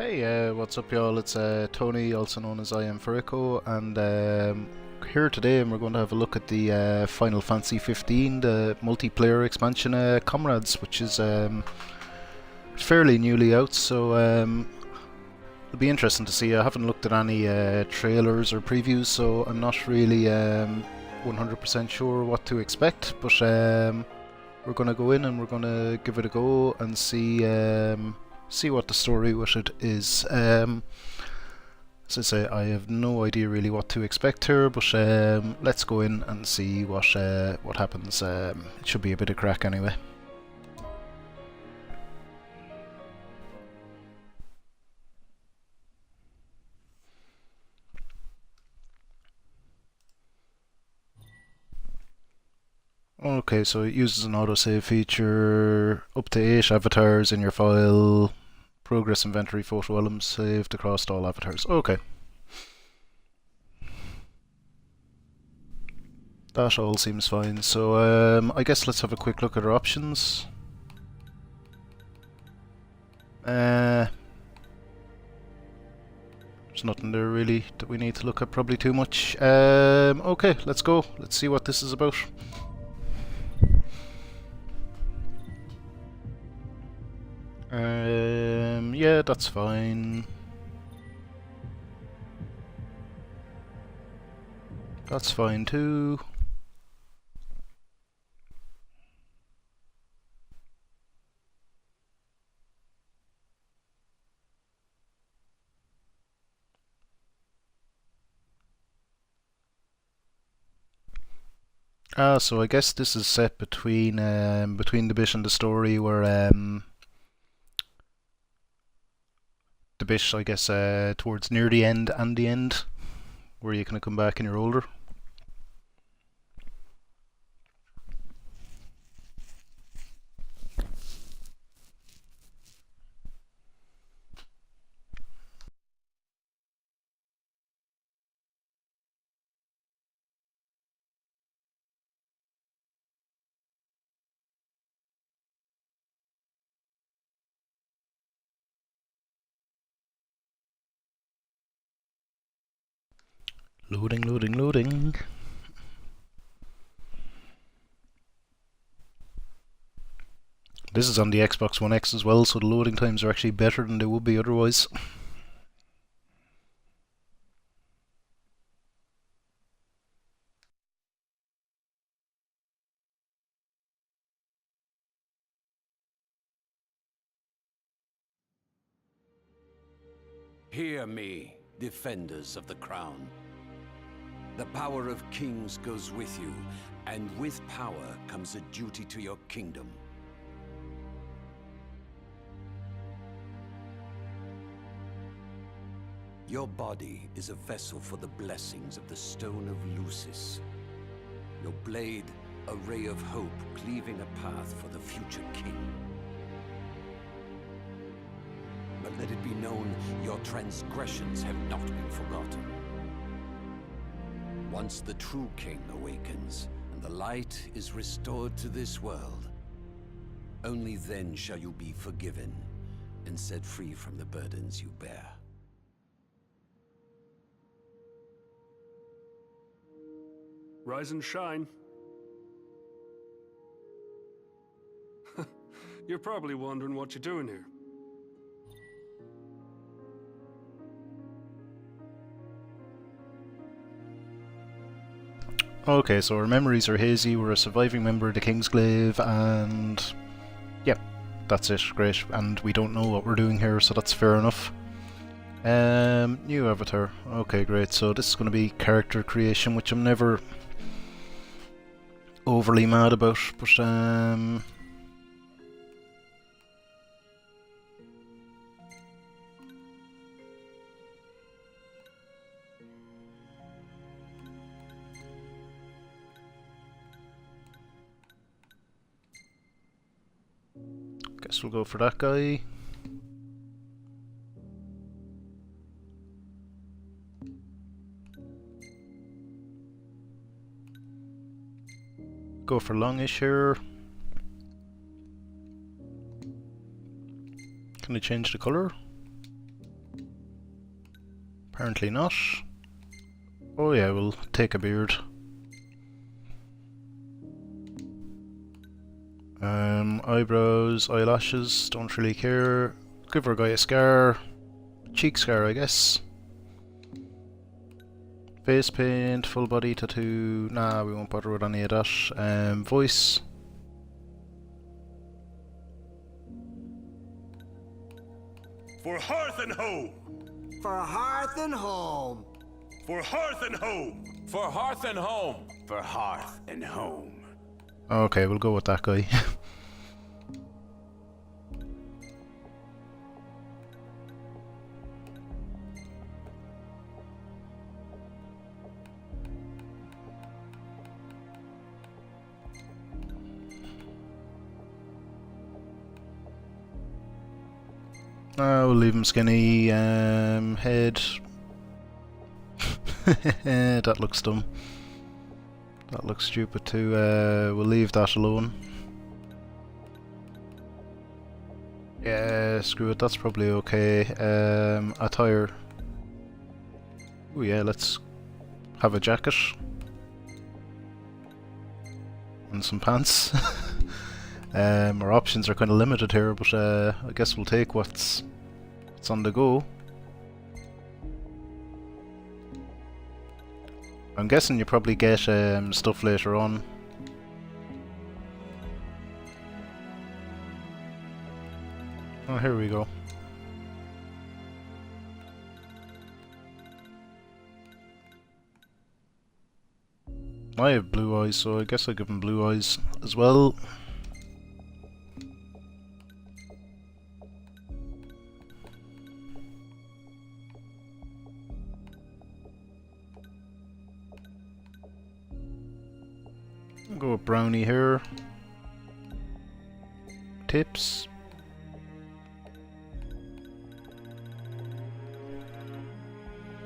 Hey, what's up y'all? It's Tony, also known as I Am Furico, and here today and we're going to have a look at the Final Fantasy 15, the multiplayer expansion Comrades, which is fairly newly out, so it'll be interesting to see. I haven't looked at any trailers or previews, so I'm not really 100% sure what to expect, but we're going to go in and we're going to give it a go and see what the story with it is. As I say, I have no idea really what to expect here, but let's go in and see what happens. It should be a bit of crack anyway. Okay, so it uses an autosave feature, up to 8 avatars in your file, progress inventory photo albums saved across all avatars. Okay. That all seems fine, so I guess let's have a quick look at our options. There's nothing there really that we need to look at probably too much. Okay, let's go. Let's see what this is about. Yeah, that's fine. That's fine too. So I guess this is set between the bit in the story where the bit, I guess, towards near the end and the end, where you kind of come back and you're older. Loading, loading, loading. This is on the Xbox One X as well, so the loading times are actually better than they would be otherwise. Hear me, defenders of the crown. The power of kings goes with you, and with power comes a duty to your kingdom. Your body is a vessel for the blessings of the Stone of Lucis. Your blade, a ray of hope cleaving a path for the future king. But let it be known, your transgressions have not been forgotten. Once the true king awakens, and the light is restored to this world, only then shall you be forgiven, and set free from the burdens you bear. Rise and shine. You're probably wondering what you're doing here. Okay, so our memories are hazy, we're a surviving member of the Kingsglaive, and yep, that's it, great. And we don't know what we're doing here, so that's fair enough. New avatar. Okay, great. So this is going to be character creation, which I'm never overly mad about, but guess we'll go for that guy. Go for longish here. Can I change the colour? Apparently not. Oh yeah, we'll take a beard. Eyebrows, eyelashes, don't really care. Give our guy a scar. Cheek scar, I guess. Face paint, full body tattoo. Nah, we won't bother with any of that. Voice. For hearth and home! For hearth and home. For hearth and home! For hearth and home. For hearth and home. Okay, we'll go with that guy. We'll leave him skinny. Head. That looks dumb. That looks stupid too. We'll leave that alone. Yeah, screw it, that's probably okay. Attire. Oh yeah, let's have a jacket. And some pants. Our options are kind of limited here, but I guess we'll take what's on the go. I'm guessing you probably get stuff later on. Oh, here we go. I have blue eyes, so I guess I'll give him blue eyes as well. Go with brownie here. Tips.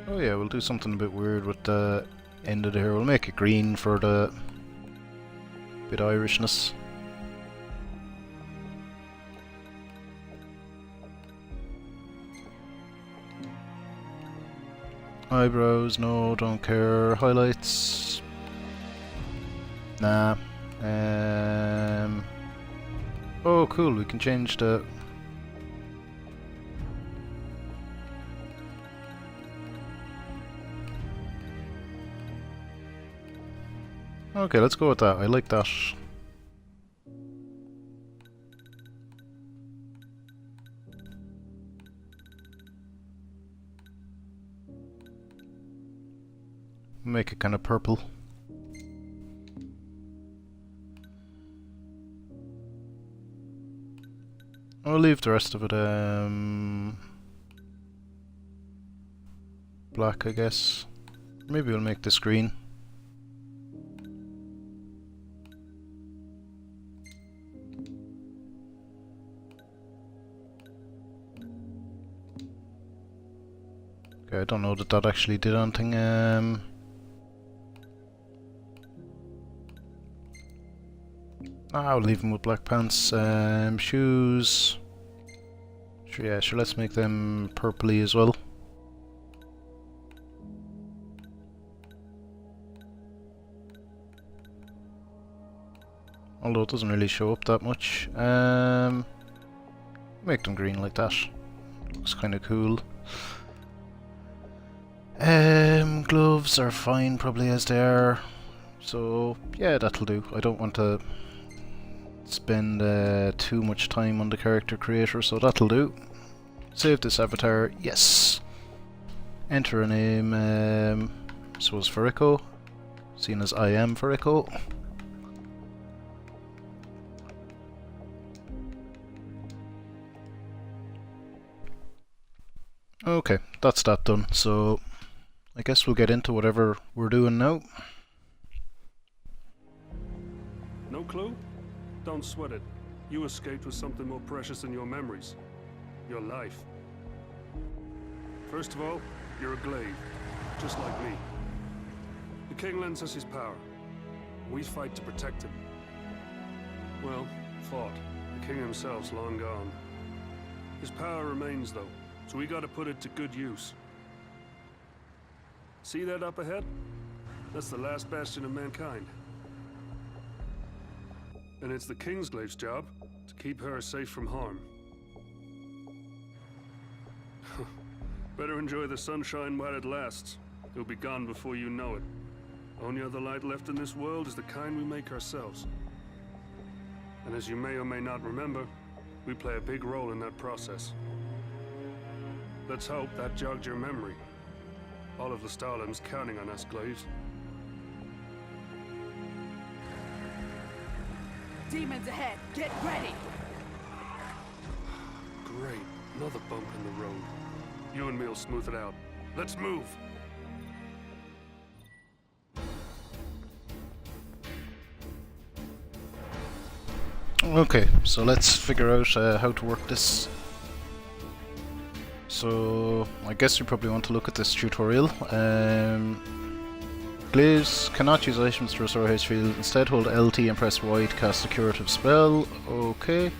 Oh yeah, we'll do something a bit weird with the end of the hair. We'll make it green for the bit Irishness. Eyebrows, no, don't care. Highlights. Nah. Oh, cool. We can change the. Okay, let's go with that. I like that. Make it kind of purple. I'll leave the rest of it black, I guess. Maybe we'll make this green. Okay, I don't know that actually did anything. I'll leave them with black pants. Shoes. Sure, yeah, sure, let's make them purpley as well. Although it doesn't really show up that much. Make them green like that. Looks kind of cool. Gloves are fine probably as they are. So, yeah, that'll do. I don't want to spend too much time on the character creator, so that'll do. Save this avatar, yes. Enter a name, so it's Furico, seen as I am Furico. Okay, that's that done, so I guess we'll get into whatever we're doing now. No clue? Don't sweat it. You escaped with something more precious than your memories. Your life. First of all, you're a glaive, just like me. The king lends us his power. We fight to protect him. Well, fought. The king himself's long gone. His power remains, though, so we gotta put it to good use. See that up ahead? That's the last bastion of mankind. And it's the Kingsglave's job to keep her safe from harm. Better enjoy the sunshine while it lasts. It'll be gone before you know it. Only other light left in this world is the kind we make ourselves. And as you may or may not remember, we play a big role in that process. Let's hope that jogged your memory. All of the Stalin's counting on us, Glaives. Demons ahead! Get ready! Great. Another bump in the road. You and me'll smooth it out. Let's move! Okay, so let's figure out how to work this. So I guess you probably want to look at this tutorial. Glaives cannot use items to restore HP. Instead hold LT and press Y to cast a curative spell. Okay.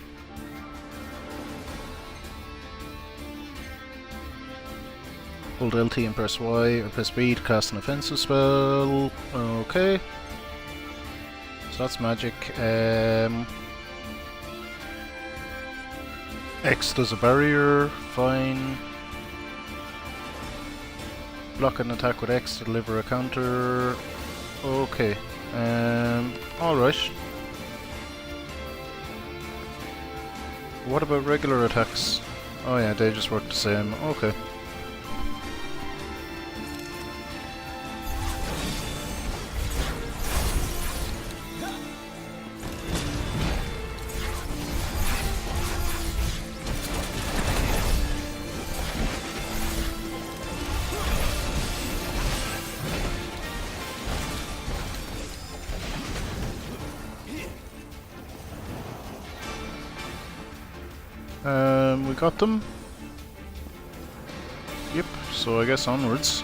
Hold LT and press Y or press B to cast an offensive spell. Okay. So that's magic. X does a barrier, fine. Block an attack with X to deliver a counter. Okay. Alright. What about regular attacks? Oh yeah, they just work the same. Okay. We got them. Yep, so I guess onwards.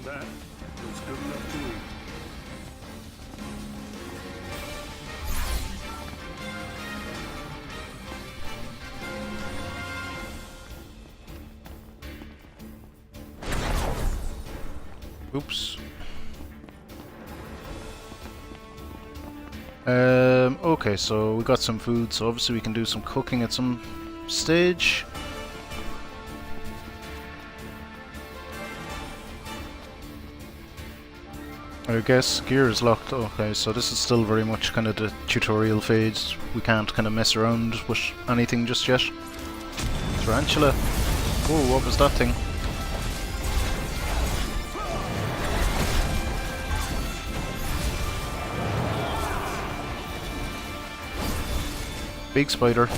That was good enough to eat. Oops. Okay, so we got some food, so obviously we can do some cooking at some stage. I guess gear is locked. Okay, so this is still very much kind of the tutorial phase. We can't kind of mess around with anything just yet. Tarantula. Whoa, what was that thing? Big spider.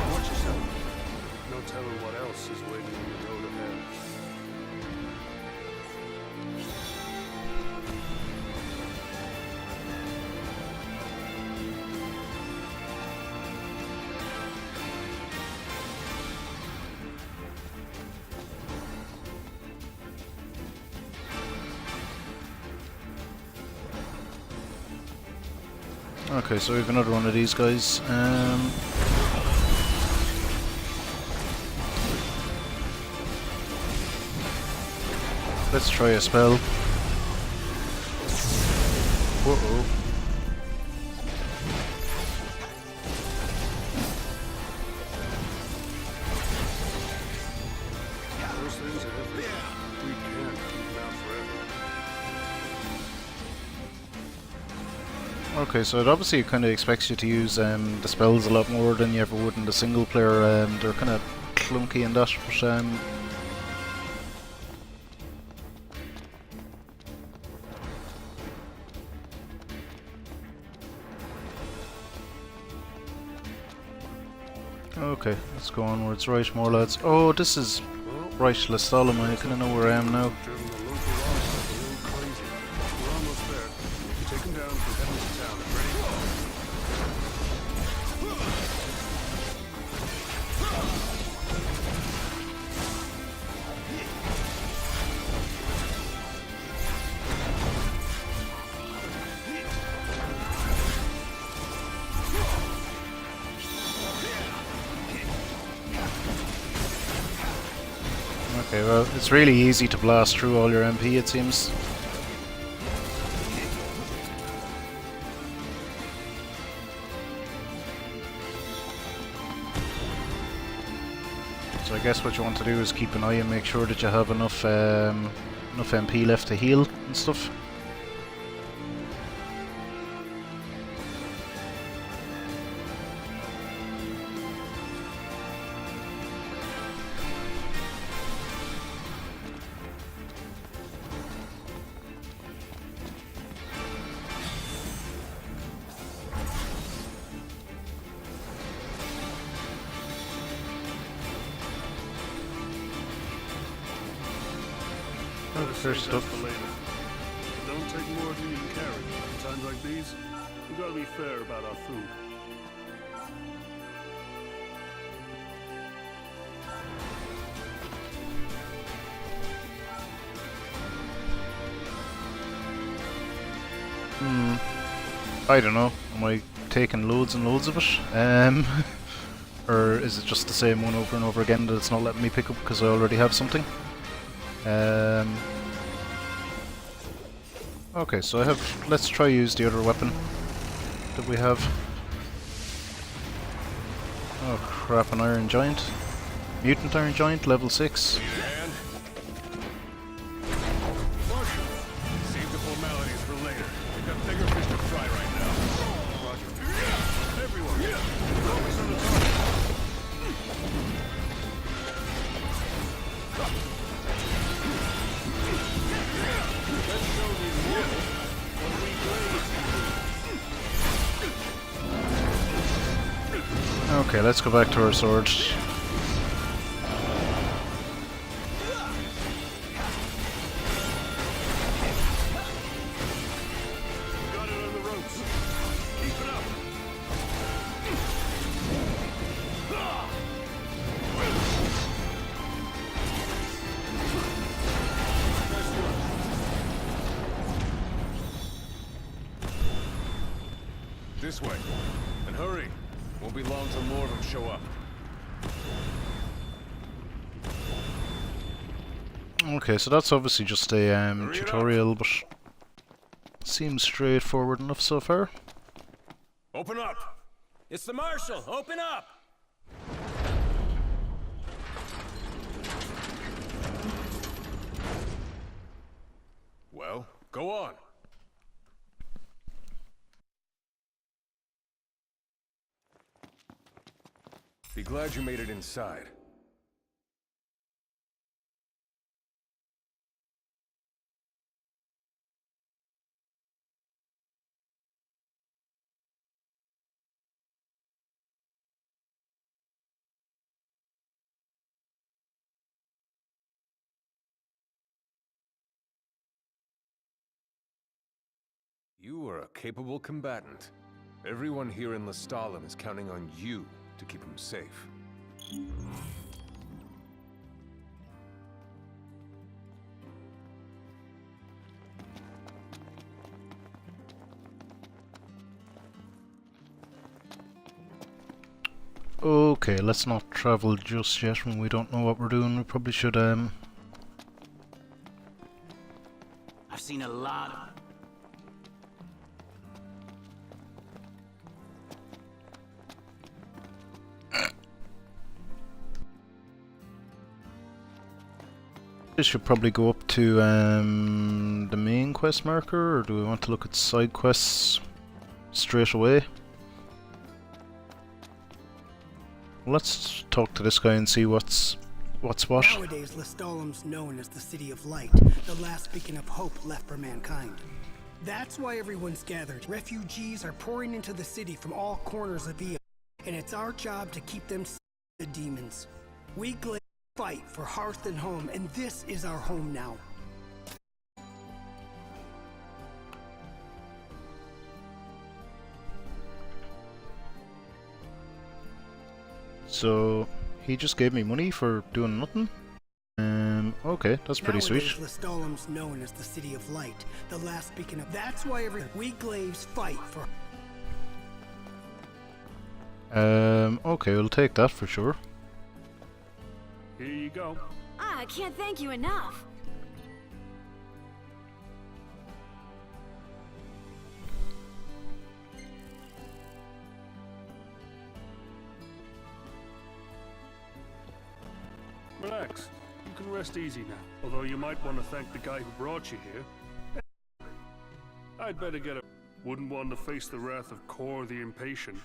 Watch yourself. No telling what else is waiting on the road ahead. Okay, so we have another one of these guys. Let's try a spell. Uh-oh. Those things are everywhere. We can't keep them out forever. Okay, so it obviously kind of expects you to use the spells a lot more than you ever would in the single player. They're kind of clunky in that, but Okay, let's go onwards. Right, more lads. Oh, this is... Right, Lestalem, I kinda know where I am now. Driven the local law stuff a little crazy. We're almost there. Take him down from heading to town. Ready? Okay, well, it's really easy to blast through all your MP, it seems. So I guess what you want to do is keep an eye and make sure that you have enough enough MP left to heal and stuff. First Save that stuff. for later. Don't take more than you can carry. In times like these, we gotta be fair about our food. I don't know. Am I taking loads and loads of it? Or is it just the same one over and over again that it's not letting me pick up because I already have something? Okay, so I have... Let's try use the other weapon that we have. Oh crap, an Iron Giant. Mutant Iron Giant, level 6. Save the formalities for later. We've got bigger fish to fry right now. Roger. Everyone, focus on the target. Let's show these wolves what we blaze. Okay, let's go back to our sword. Got it on the ropes. Keep it up. This way. And hurry. Won't be long till more of them show up. Okay, so that's obviously just a Hurry it up. tutorial, but seems straightforward enough so far. Open up! It's the Marshal! Open up! Well, go on. Be glad you made it inside. You are a capable combatant. Everyone here in Lestalem is counting on you to keep them safe. Okay, let's not travel just yet when we don't know what we're doing. We probably should I've seen a lot of... we should probably go up to the main quest marker, or do we want to look at side quests straight away? Let's talk to this guy and see what's what. Nowadays, Lestalem's known as the City of Light, the last beacon of hope left for mankind. That's why everyone's gathered. Refugees are pouring into the city from all corners of Io, and it's our job to keep them safe. the demons. We glaives fight for hearth and home, and this is our home now. So he just gave me money for doing nothing. Okay, that's pretty sweet. Lestalum's known as the City of Light, the last beacon of. That's why we glaives fight for. Okay, we'll take that for sure. Here you go. I can't thank you enough. Relax. You can rest easy now. Although you might want to thank the guy who brought you here. I'd better get a... Wouldn't want to face the wrath of Kor the Impatient.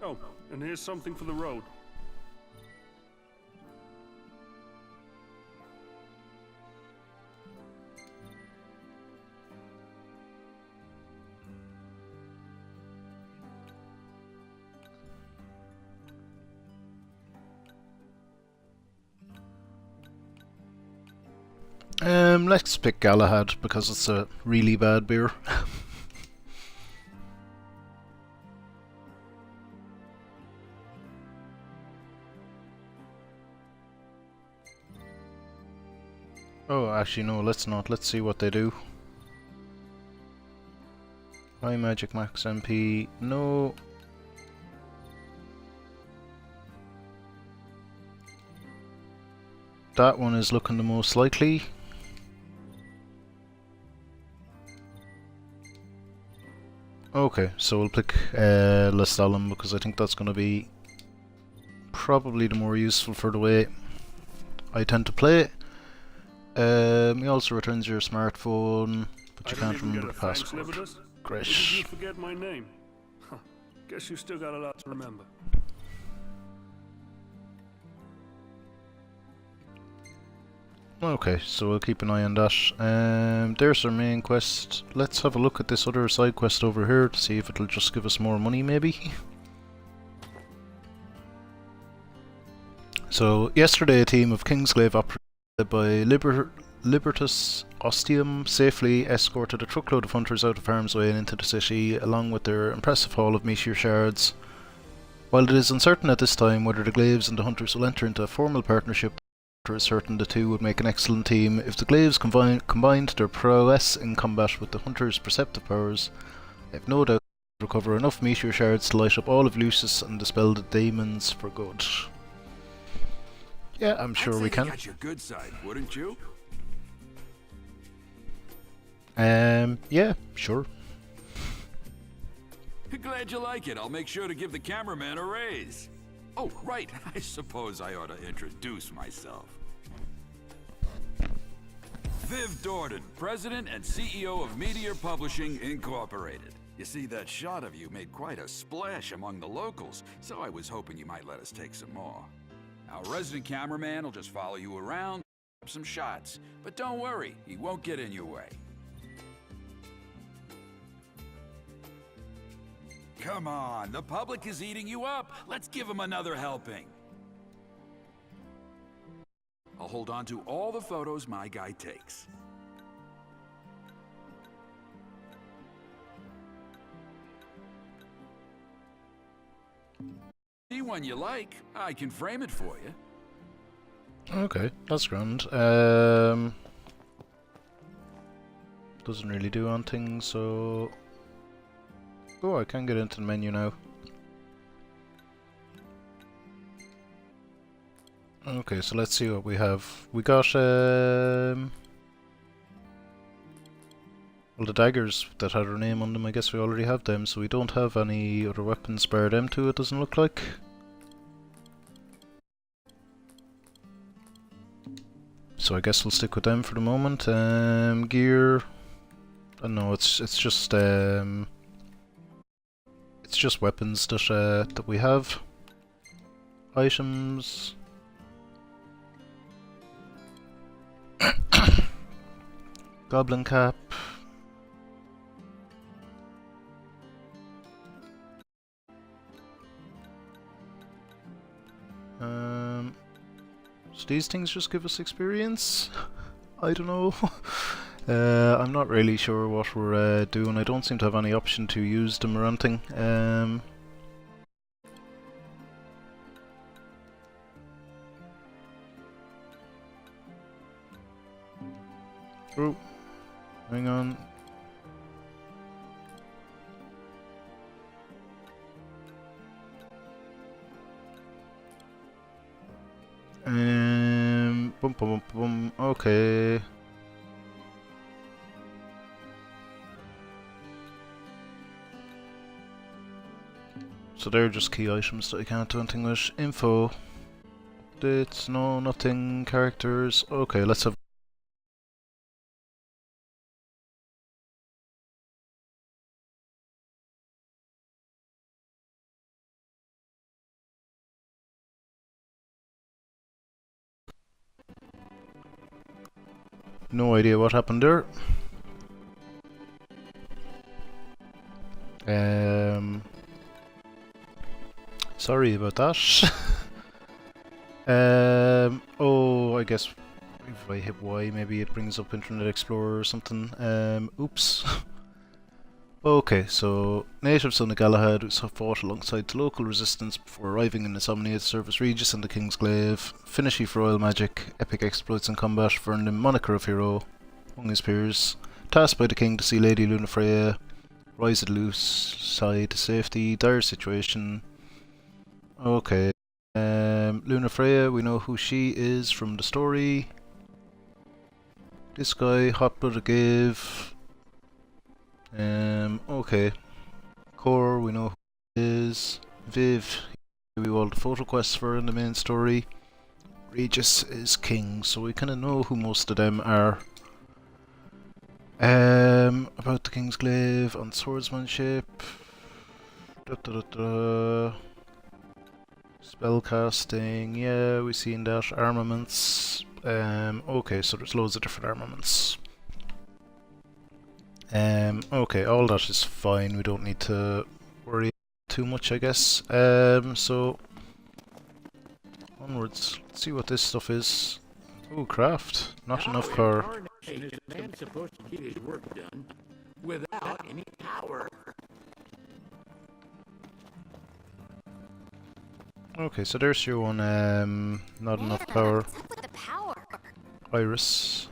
Oh, and here's something for the road. Let's pick Galahad because it's a really bad beer. Oh, actually no, let's not. Let's see what they do. High magic max MP, no. That one is looking the most likely. Okay, so we'll pick Lestalum because I think that's going to be probably the more useful for the way I tend to play. He also returns your smartphone, but you can't remember the password. Great. Did you forget my name? Huh. Guess you still got a lot to remember. Okay, so we'll keep an eye on that. There's our main quest. Let's have a look at this other side quest over here to see if it'll just give us more money, maybe. So, yesterday a team of Kingsglaive operated by Libertas Ostium safely escorted a truckload of hunters out of harm's way and into the city, along with their impressive haul of meteor shards. While it is uncertain at this time whether the Glaives and the hunters will enter into a formal partnership, is certain the two would make an excellent team. If the Glaives combined their prowess in combat with the Hunter's perceptive powers, I have no doubt they would recover enough meteor shards to light up all of Lucis and dispel the demons for good. Yeah, I'm sure we can. I'd say you got your good side, wouldn't you? Yeah, sure. Glad you like it. I'll make sure to give the cameraman a raise. Oh, right. I suppose I ought to introduce myself. Viv Dordan, President and CEO of Meteor Publishing, Incorporated. You see, that shot of you made quite a splash among the locals, so I was hoping you might let us take some more. Our resident cameraman will just follow you around, grab some shots. But don't worry, he won't get in your way. Come on, the public is eating you up. Let's give them another helping. I'll hold on to all the photos my guy takes. See one you like, I can frame it for you. Okay, that's grand. Doesn't really do anything, so... Oh, I can get into the menu now. Okay, so let's see what we have. We got, well, the daggers that had her name on them, I guess we already have them, so we don't have any other weapons bar them too, it doesn't look like. So I guess we'll stick with them for the moment. Gear... no, it's just weapons that that we have. Items. Goblin cap. So these things just give us experience? I don't know. I'm not really sure what we're doing. I don't seem to have any option to use them or anything. Oh, hang on. Boom, boom, boom, boom. Okay. So they're just key items that I can't do anything with. Info. Updates. No, nothing. Characters. Okay, let's have. No idea what happened there. Sorry about that. Oh, I guess if I hit Y, maybe it brings up Internet Explorer or something. Oops. Okay, so natives on the Galahad who fought alongside the local resistance before arriving in the Somniate Service Regis and the Kingsglaive. Finish for royal magic, epic exploits in combat, earned him moniker of hero among his peers. Tasked by the king to see Lady Lunafreya rise at loose side to safety, dire situation. Okay. Lunafreya, we know who she is from the story. This guy, hot blooded give. Okay. Core, we know who he is. Viv, we all the photo quests for in the main story. Regis is king, so we kinda know who most of them are. About the Kingsglaive on swordsmanship. Spellcasting, yeah, we've seen that. Armaments. Okay, so there's loads of different armaments. Okay, all that is fine. We don't need to worry too much, I guess. So onwards. Let's see what this stuff is. Oh, craft. Not enough power. Is a man supposed to get his work done without any power? Okay, so there's your one. Not enough power. What's up with the power? Iris.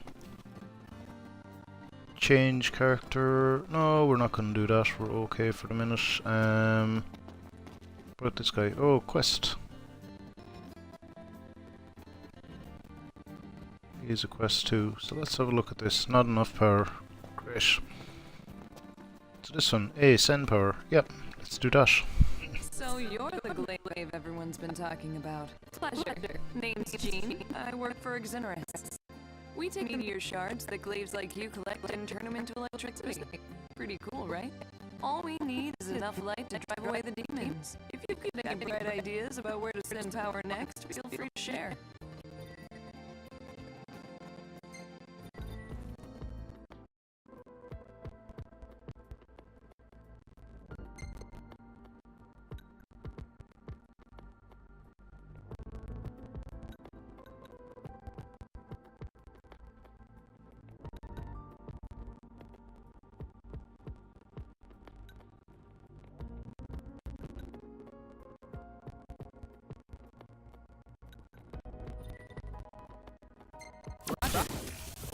Change character. No, we're not gonna do that. We're okay for the minute. But this guy. Oh, quest. He's a quest too. So let's have a look at this. Not enough power. Great. So this one. Hey, send power. Yep, let's do that. So you're the glaive everyone's been talking about. Pleasure. Name's Jean. I work for Exonerist. We take the meteor shards that glaives like you collect and turn them into electricity. Pretty cool, right? All we need is enough light to drive away the demons. If you've got any bright ideas about where to send power next, feel free to share.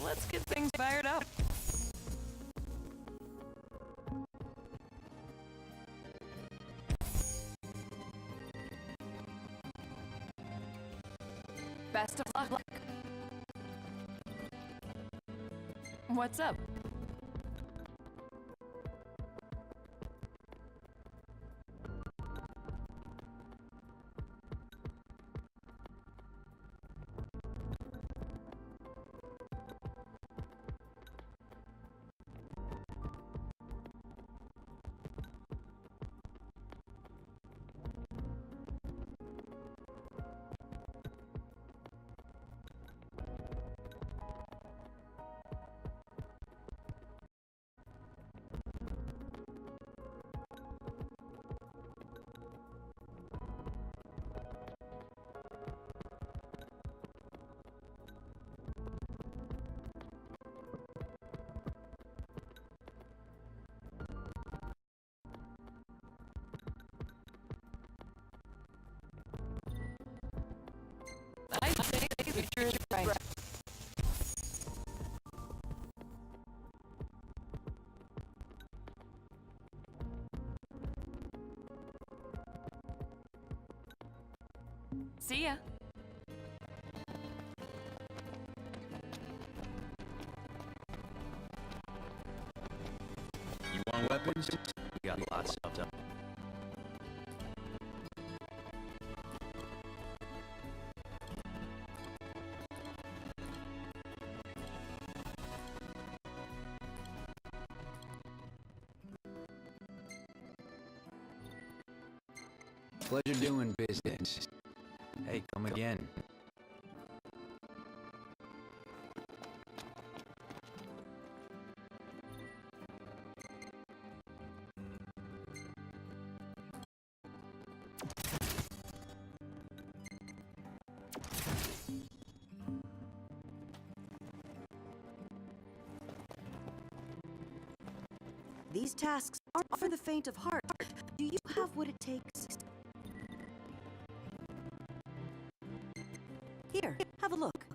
Let's get things fired up. Best of luck. What's up? See ya. You want weapons? We got lots of them. Pleasure doing business. Hey, come again. These tasks aren't for the faint of heart. Do you have what it takes? Here, have a look.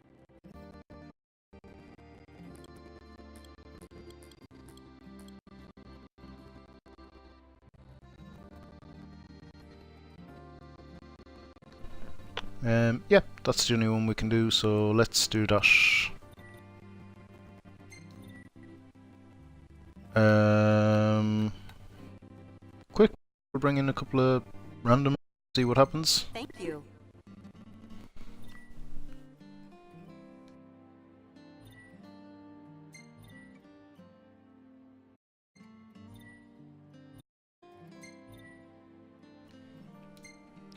Yeah, that's the only one we can do, so let's do that. Quick, we'll bring in a couple of random, see what happens. Thank you.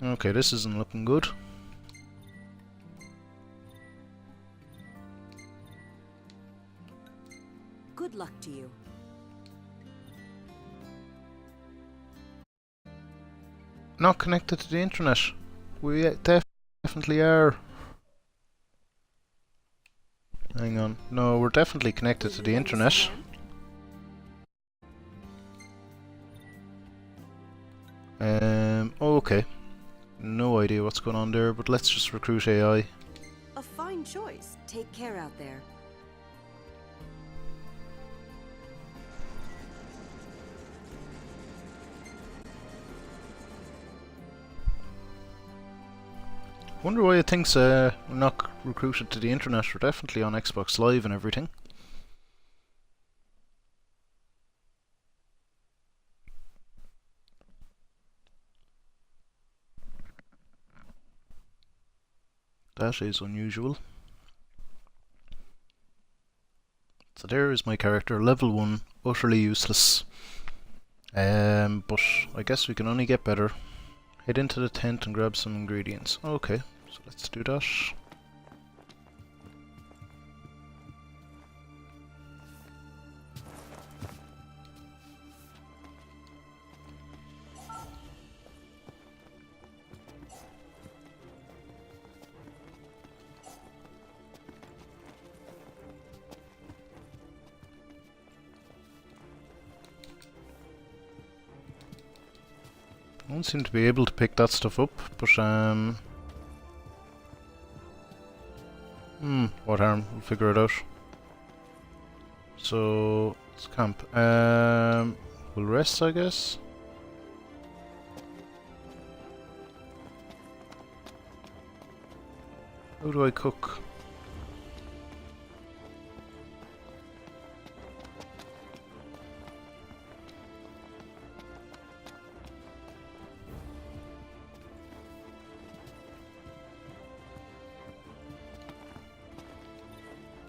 Okay, this isn't looking good. Good luck to you. Not connected to the internet. We definitely are. Hang on. No, we're definitely connected to the internet. Okay. No idea what's going on there, but let's just recruit AI. A fine choice. Take care out there. Wonder why it thinks we're not recruited to the internet. We're definitely on Xbox Live and everything. That is unusual. So there is my character, level 1, utterly useless. But I guess we can only get better. Head into the tent and grab some ingredients. Okay, so let's do that. I don't seem to be able to pick that stuff up, but what harm? We'll figure it out. So let's camp. We'll rest, I guess. How do I cook?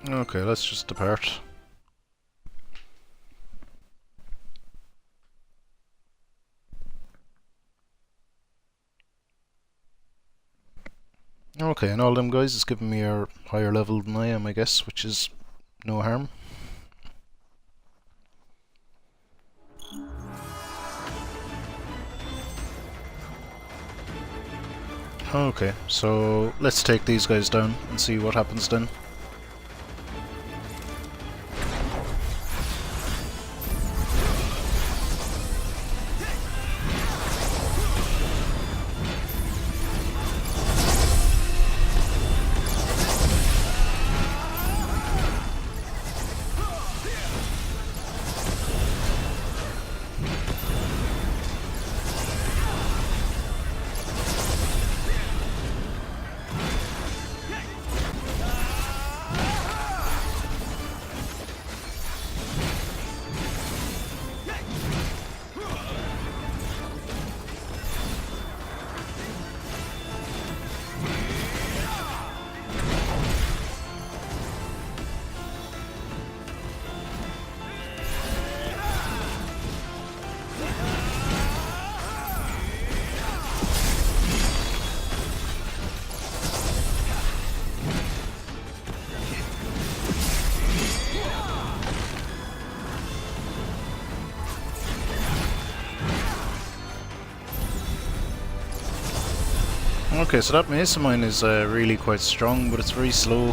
Okay, let's just depart. Okay, and all them guys is giving me a higher level than I am, I guess, which is no harm. Okay, so let's take these guys down and see what happens then. Okay, so that mace of mine is really quite strong, but it's very slow.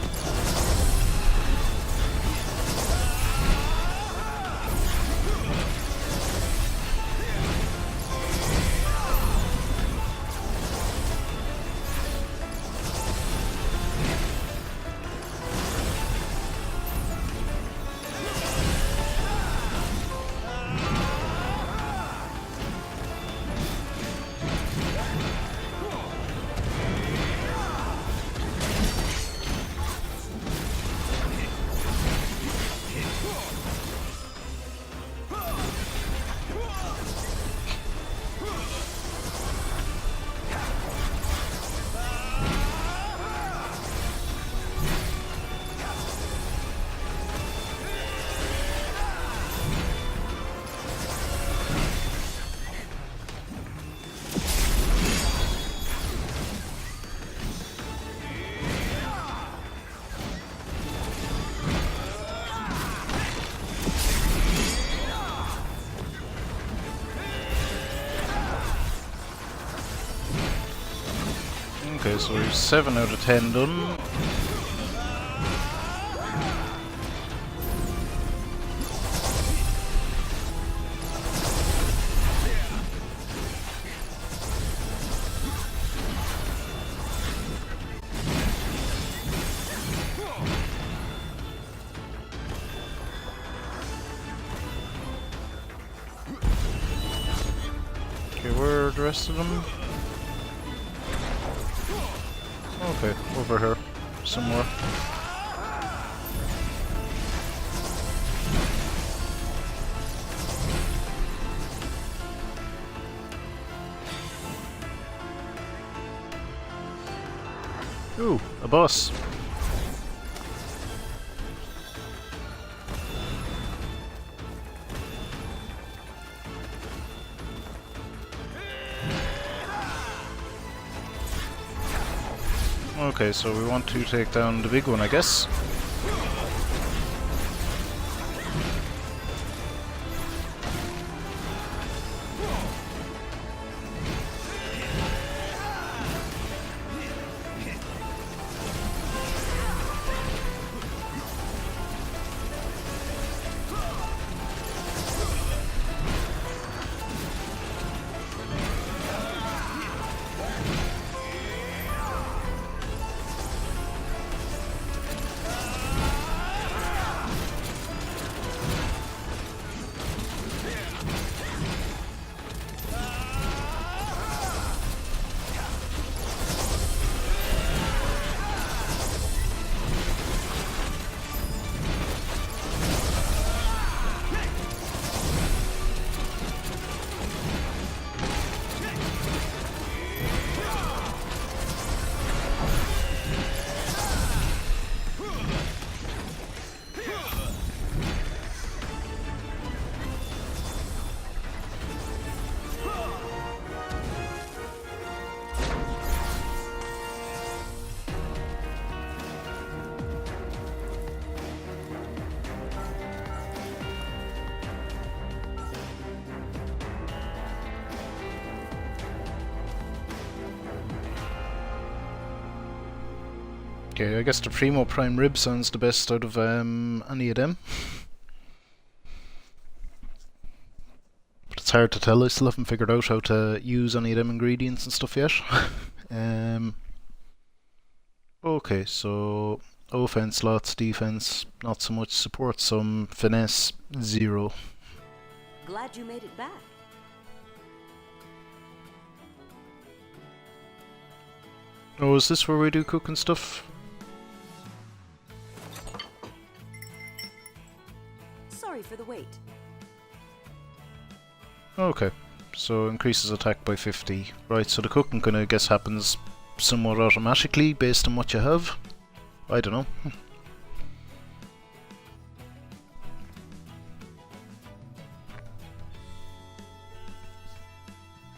Okay, so we're 7 out of 10 done. Okay, where are the rest of them? Okay, over here, somewhere. Ooh, a boss. Okay, so we want to take down the big one, I guess. Okay, I guess the Primo Prime Rib sounds the best out of any of them. But it's hard to tell, I still haven't figured out how to use any of them ingredients and stuff yet. Okay, so offense lots, defense not so much, support some, finesse 0. Glad you made it back. Oh, is this where we do cooking stuff? Sorry for the wait. Okay, so increases attack by 50. Right, so the cooking kind of, I guess, happens somewhat automatically based on what you have. I don't know.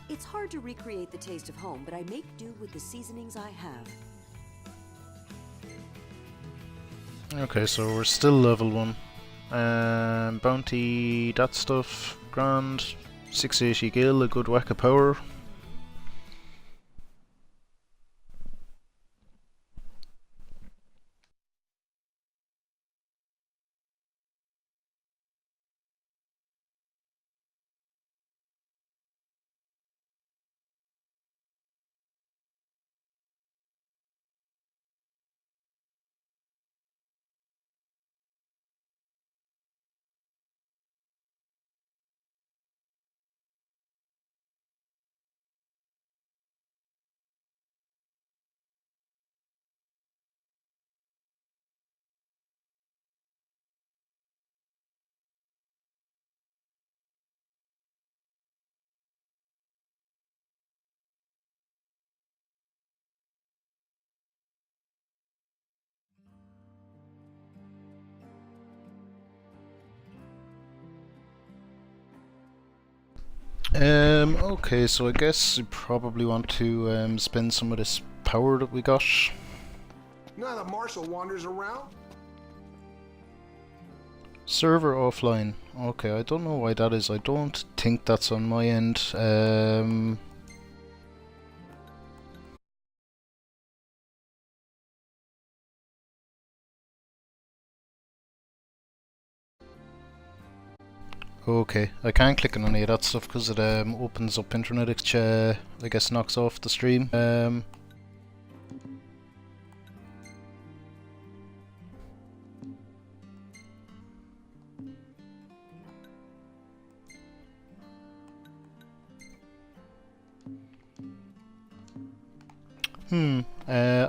It's hard to recreate the taste of home, but I make do with the seasonings I have. Okay, so we're still level 1. Bounty, that stuff, grand. 680 gil, a good whack of power. Okay, so I guess we probably want to spend some of this power that we got. Now the marshal wanders around. Server offline. Okay, I don't know why that is. I don't think that's on my end. Okay, I can't click on any of that stuff because it opens up Internet Exchange. I guess knocks off the stream.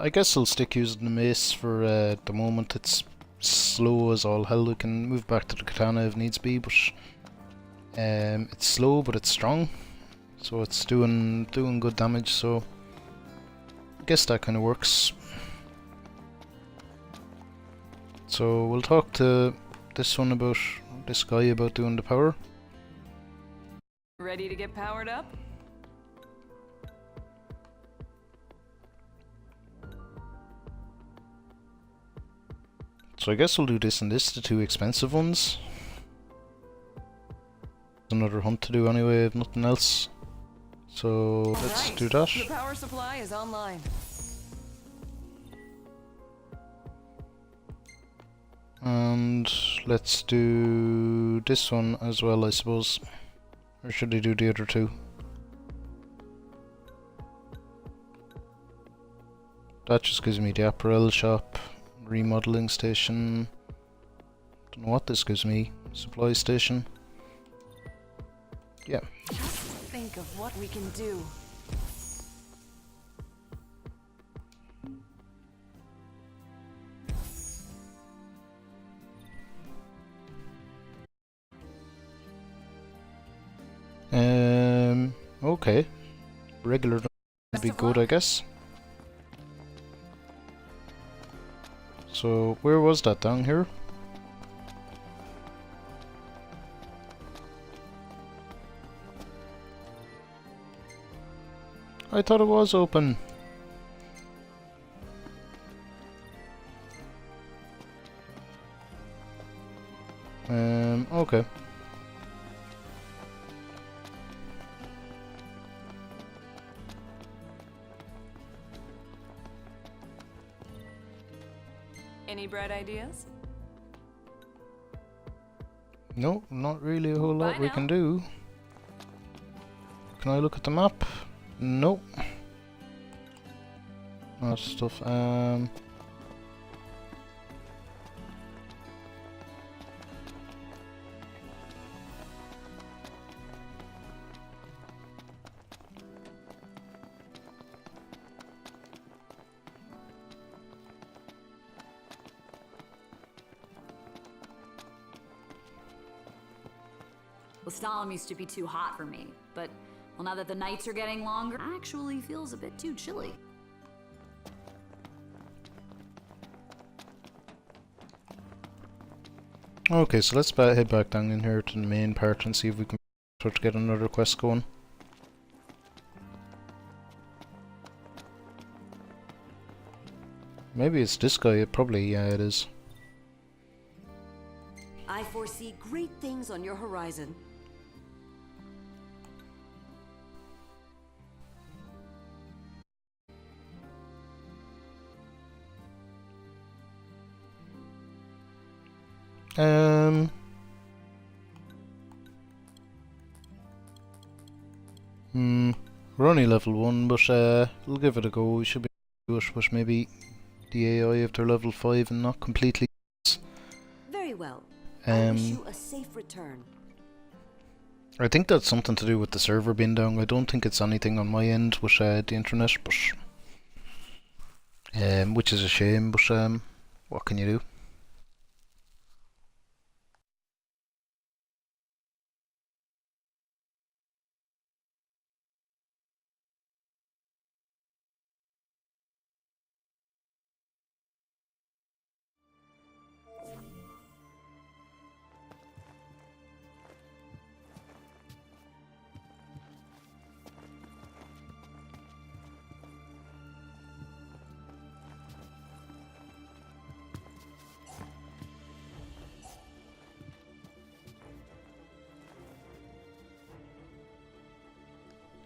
I guess I'll stick using the mace for the moment. It's slow as all hell. We can move back to the katana if needs be, but it's slow but it's strong, so it's doing good damage. So I guess that kind of works. So we'll talk to this guy about doing the power. Ready to get powered up? So I guess we'll do this and this, the two expensive ones. Another hunt to do anyway, if nothing else. So let's do that. The power supply is online. And let's do this one as well, I suppose. Or should I do the other two? That just gives me the apparel shop, remodeling station. Don't know what this gives me. Supply station. Yeah. Just think of what we can do. Okay. Regular would be good, I guess. So, where was that? Down here? I thought it was open. Okay. Any bright ideas? No, not really a whole lot Bye we now. can do. Can I look at the map? No. That stuff. Well, Stalin used to be too hot for me, but well, now that the nights are getting longer, it actually feels a bit too chilly. Okay, so let's head back down in here to the main part and see if we can start to get another quest going. Maybe it's this guy. Yeah, it is. I foresee great things on your horizon. We're only level 1, but we'll give it a go. We should be able to do it, but maybe the AI, if they're level 5 and not completely. Very well. I wish you a safe return. I think that's something to do with the server being down. I don't think it's anything on my end with the internet, but which is a shame, but what can you do?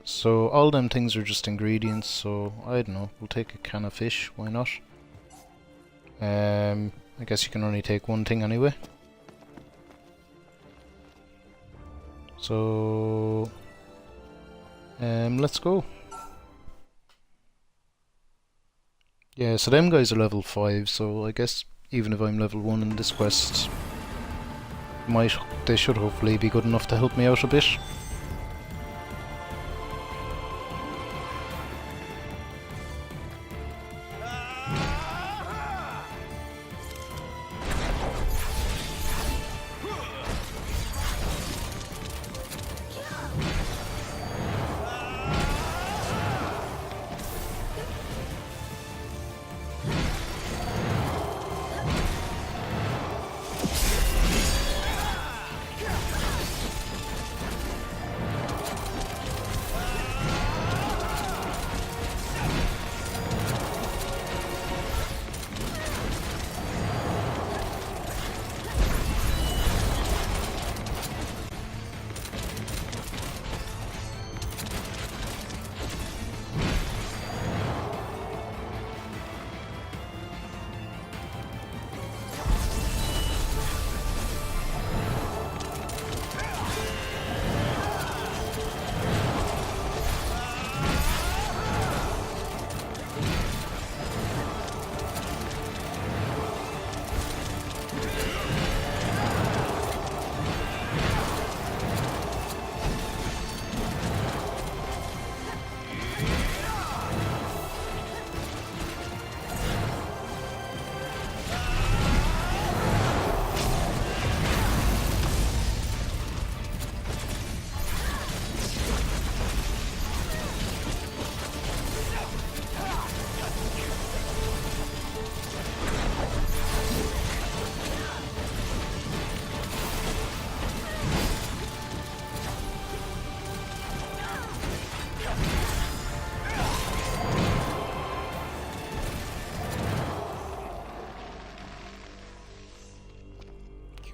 So all them things are just ingredients, so I don't know, we'll take a can of fish, why not? I guess you can only take one thing anyway. So let's go. Yeah, so them guys are level 5, so I guess even if I'm level 1 in this quest, they should hopefully be good enough to help me out a bit.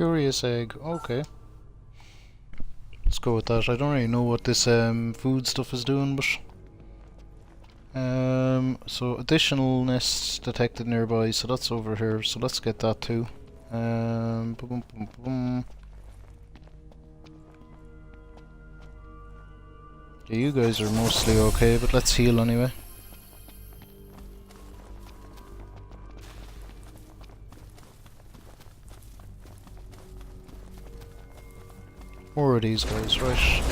Curious egg, okay. Let's go with that. I don't really know what this food stuff is doing, but so additional nests detected nearby, so that's over here, so let's get that too. Boom, boom, boom, boom. Yeah, you guys are mostly okay, but let's heal anyway. More of these guys, right?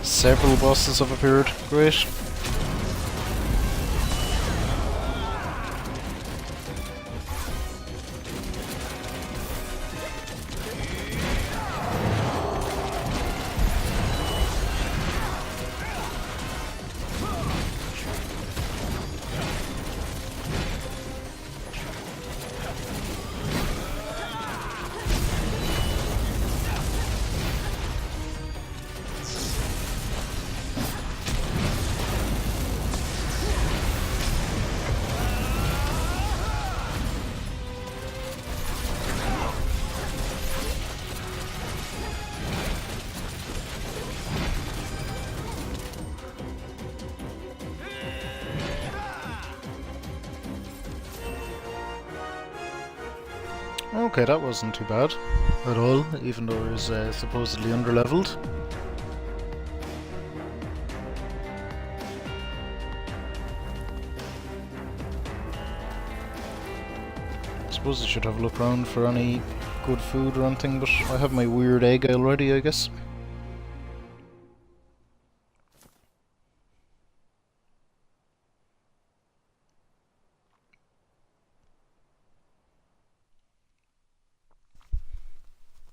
Several bosses have appeared. Great. Okay, that wasn't too bad at all, even though it was supposedly underleveled. I suppose I should have a look around for any good food or anything, but I have my weird egg already, I guess.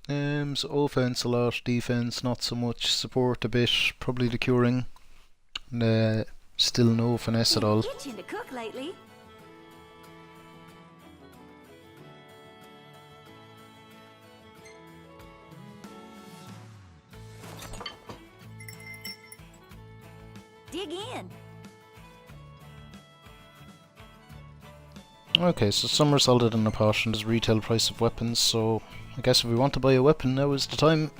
So offense a lot, defense not so much, support a bit, probably the curing, and still no finesse at all. Itching to cook lately. Dig in. Okay, so some are salted in a pot and there's retail price of weapons, so I guess if we want to buy a weapon, now is the time.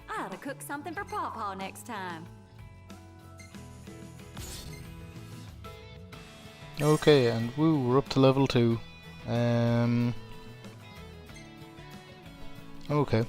I ought to cook something for Pawpaw next time. Okay, and woo, we're up to level 2. Okay.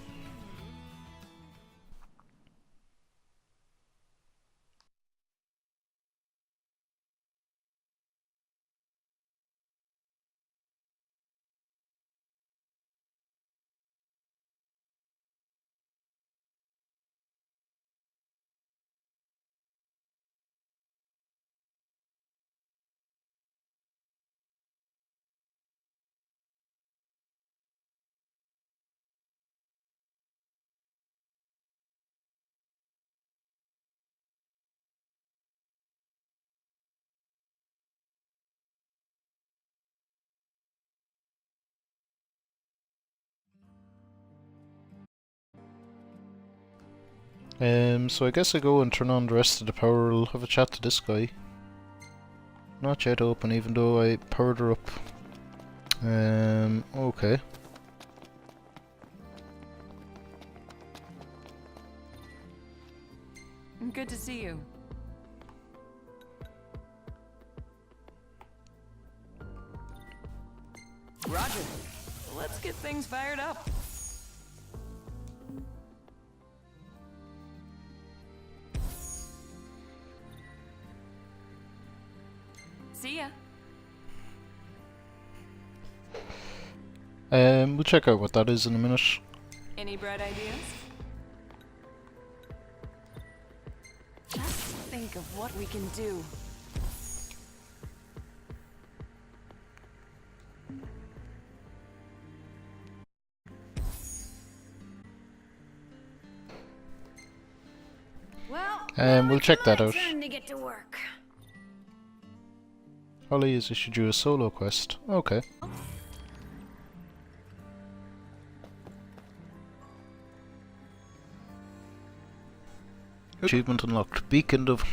So I guess I go and turn on the rest of the power. I'll have a chat to this guy. Not yet open, even though I powered her up. Okay. Good to see you. Roger. Let's get things fired up. See ya. We'll check out what that is in a minute. Any bright ideas? Just think of what we can do. Well, We'll check that out. Time to get to work. Holly has issued you a solo quest. Okay. Achievement unlocked. Beacon of...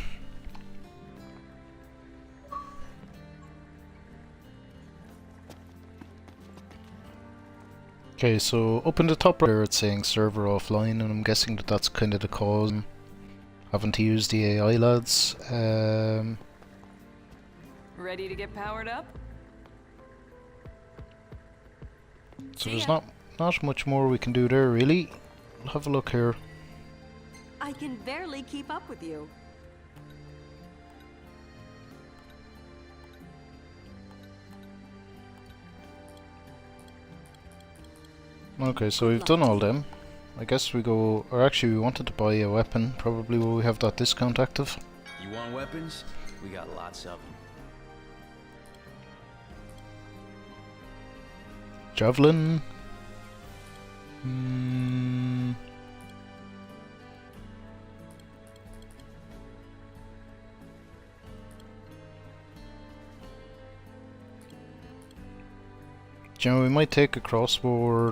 Okay, so up in the top there it's saying server offline, and I'm guessing that that's kind of the cause. Having to use the AI lads. Ready to get powered up? So there's not much more we can do there really. We'll have a look here. I can barely keep up with you. Okay, so we've done all them. I guess we go, or actually we wanted to buy a weapon, probably while we have that discount active. You want weapons? We got lots of them. Javelin. Do you know, we might take a crossbow,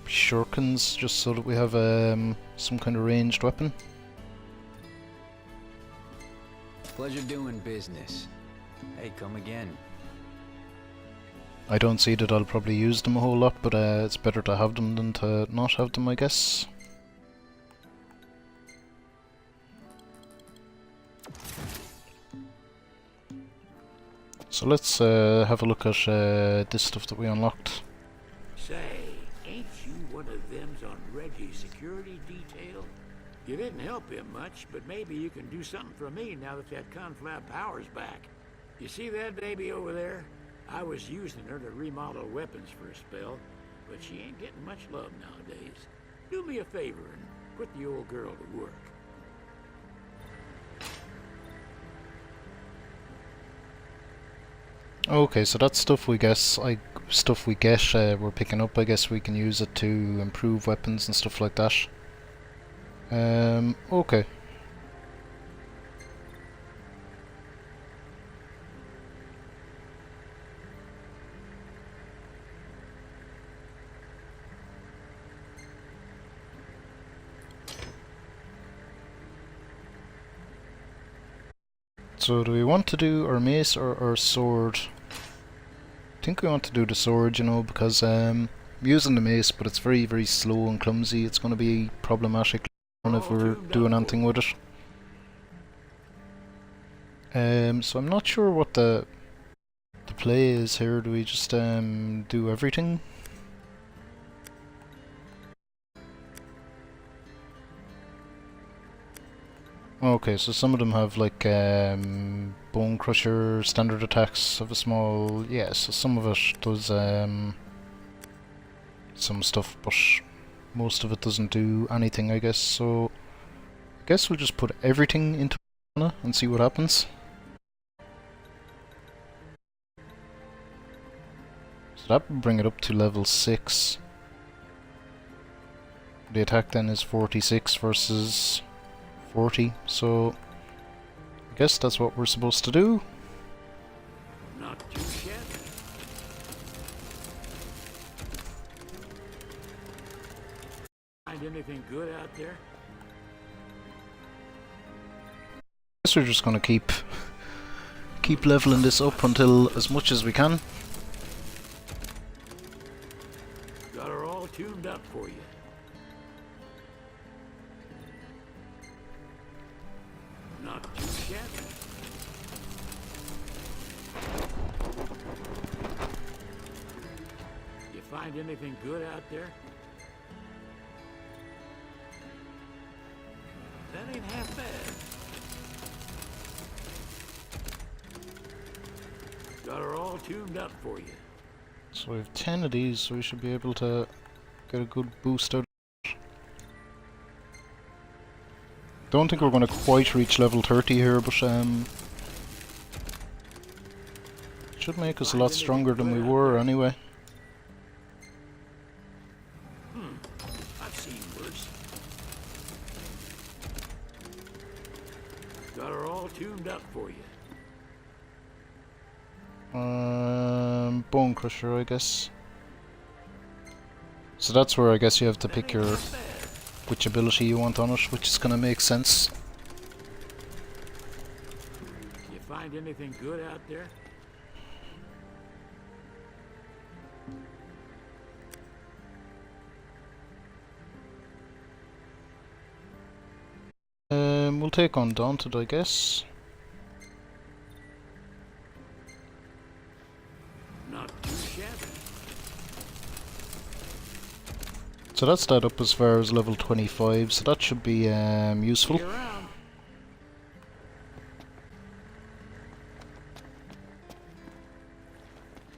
shurikens, just so that we have some kind of ranged weapon. Pleasure doing business. Hey, come again. I don't see that I'll probably use them a whole lot, but it's better to have them than to not have them, I guess. So let's have a look at this stuff that we unlocked. Say, ain't you one of them's on Reggie's security detail? You didn't help him much, but maybe you can do something for me now that conflab power's back. You see that baby over there? I was using her to remodel weapons for a spell, but she ain't getting much love nowadays. Do me a favor and put the old girl to work. Okay, so that's stuff we guess. Stuff we get. We're picking up. I guess we can use it to improve weapons and stuff like that. Okay. So do we want to do our mace or our sword? I think we want to do the sword, you know, because I'm using the mace, but it's very, very slow and clumsy. It's going to be problematic if we're doing anything with it. So I'm not sure what the play is here. Do we just do everything? Okay, so some of them have like bone crusher, standard attacks of a small, yeah, so some of it does some stuff, but most of it doesn't do anything, I guess. So I guess we'll just put everything into mana and see what happens. So that would bring it up to level 6. The attack then is 46 versus 40, so I guess that's what we're supposed to do. Not too shabby. Find anything good out there? I guess we're just gonna keep leveling this up until as much as we can. Got her all tuned up for you. Not too shabby. You find anything good out there? That ain't half bad. Got her all tuned up for you. So we have 10 of these, so we should be able to get a good boost out. Don't think we're going to quite reach level 30 here, but should make us a lot stronger than we were anyway. I've seen worse. Got her all tuned up for you. Bone crusher, I guess. So that's where I guess you have to pick your which ability you want on it, which is going to make sense. You find anything good out there? We'll take on Daunted, I guess. Not too shabby. So that's that up as far as level 25, so that should be useful.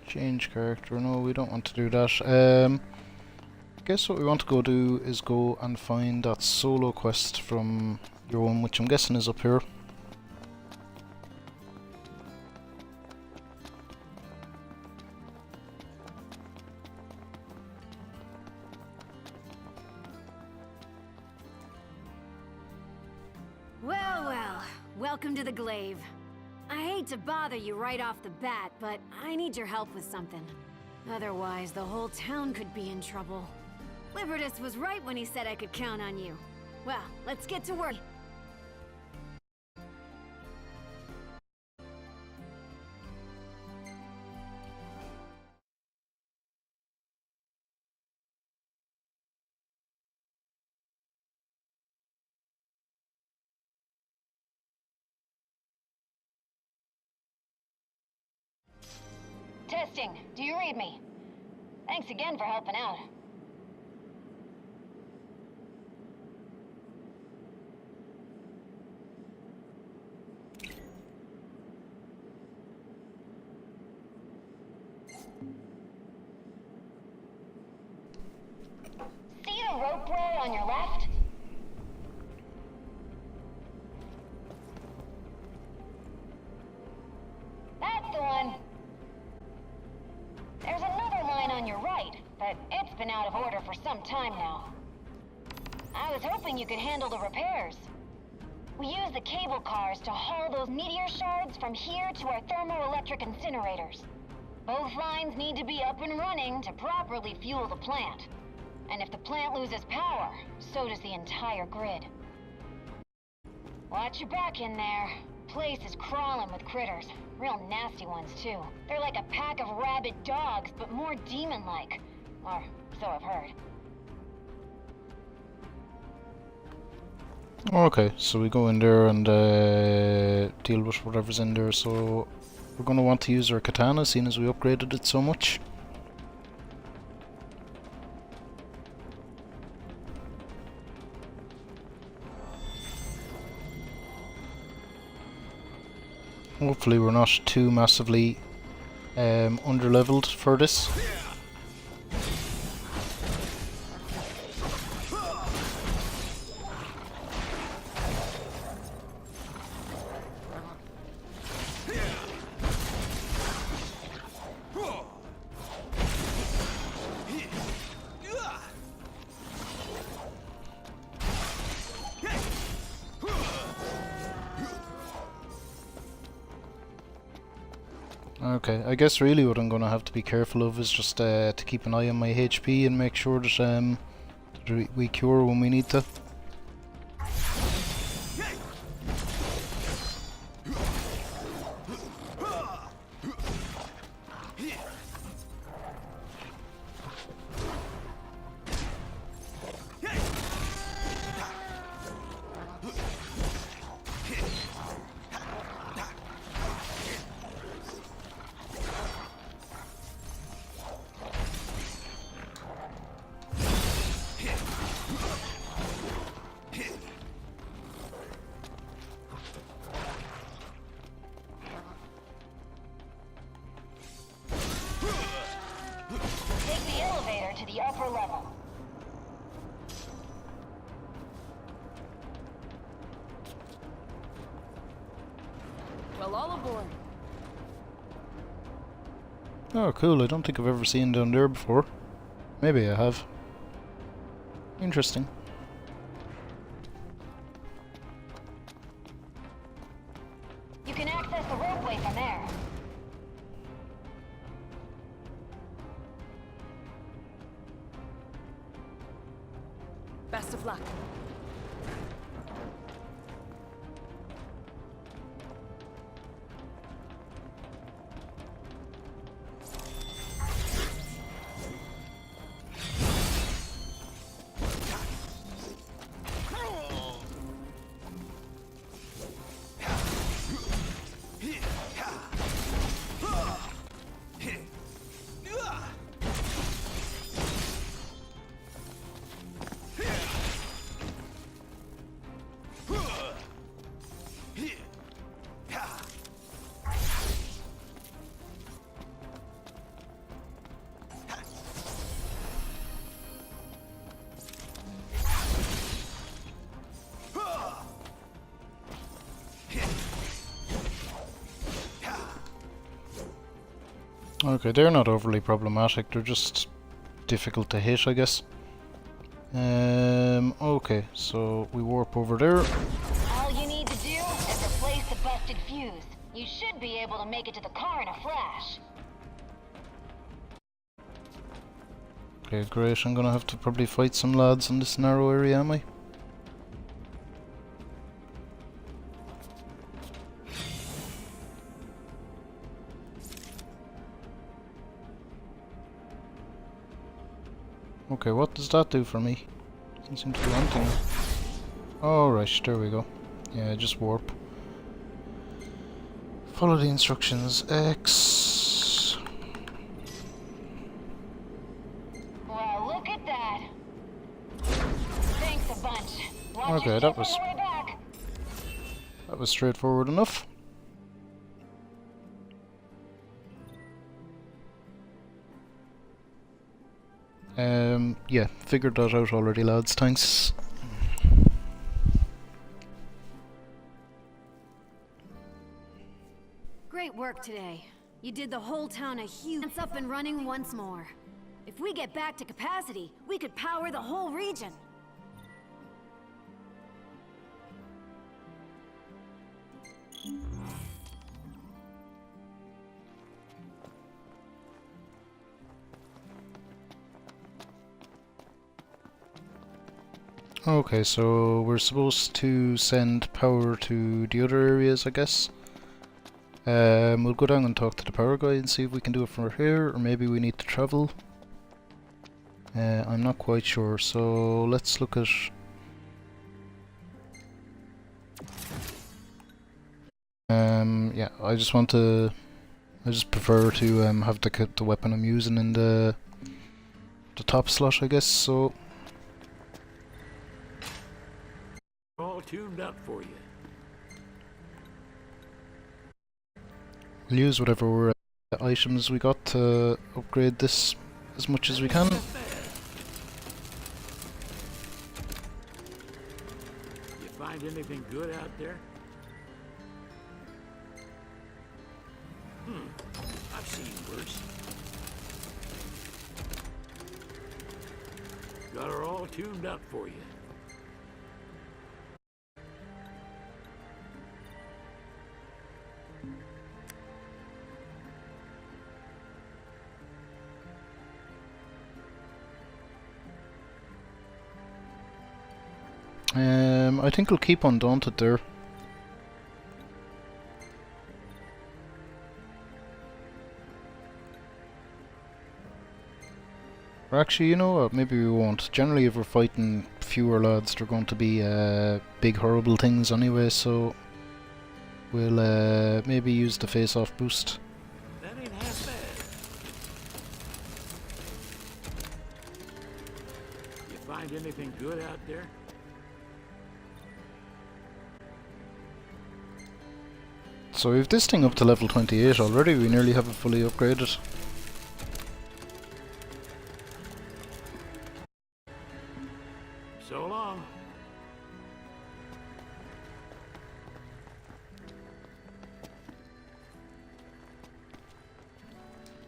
Change character, no, we don't want to do that. Guess what we want to go do is go and find that solo quest from your one, which I'm guessing is up here. Well, well, welcome to the Glaive. I hate to bother you right off the bat, but I need your help with something. Otherwise, the whole town could be in trouble. Libertus was right when he said I could count on you. Well, let's get to work. Testing. Do you read me? Thanks again for helping out. See the rope road on your left? That's the one. out of order for some time now. I was hoping you could handle the repairs. We use the cable cars to haul those meteor shards from here to our thermoelectric incinerators. Both lines need to be up and running to properly fuel the plant. And if the plant loses power, so does the entire grid. Watch your back in there. Place is crawling with critters. Real nasty ones, too. They're like a pack of rabid dogs, but more demon-like. Or so I've heard. Okay, so we go in there and deal with whatever's in there, so we're going to want to use our katana, seeing as we upgraded it so much. Hopefully we're not too massively under-leveled for this. Okay, I guess really what I'm going to have to be careful of is just to keep an eye on my HP and make sure that, that we cure when we need to. Well, all aboard. Oh, cool. I don't think I've ever seen down there before. Maybe I have. Interesting. You can access the ropeway from there. Best of luck. Okay, they're not overly problematic, they're just difficult to hit, I guess. Okay, so we warp over there. All you need to do is replace the busted fuse. You should be able to make it to the car in a flash. Okay, great, I'm gonna have to probably fight some lads in this narrow area, am I? Okay, what does that do for me? Doesn't seem to do anything. Alright, there we go. Yeah, just warp. Follow the instructions. X. Well, look at that. Thanks a bunch. Watch Okay, your that step on the way back. was straightforward enough. Yeah, figured that out already, lads, thanks. Great work today. You did the whole town a huge... It's up and running once more. If we get back to capacity, we could power the whole region. Okay, so we're supposed to send power to the other areas, I guess. We'll go down and talk to the power guy and see if we can do it from here, or maybe we need to travel. I'm not quite sure, so let's look at... yeah, I just prefer to have the weapon I'm using in the top slot, I guess, so... All tuned up for you. We'll use whatever items we got to upgrade this as much as we can. You find anything good out there? I've seen worse. Got her all tuned up for you. I think we'll keep Undaunted there. Or actually, you know what, maybe we won't. Generally, if we're fighting fewer lads, they're going to be big horrible things anyway, so we'll maybe use the face-off boost. That ain't half bad. You find anything good out there? So we've this thing up to level 28 already, we nearly have it fully upgraded. So long.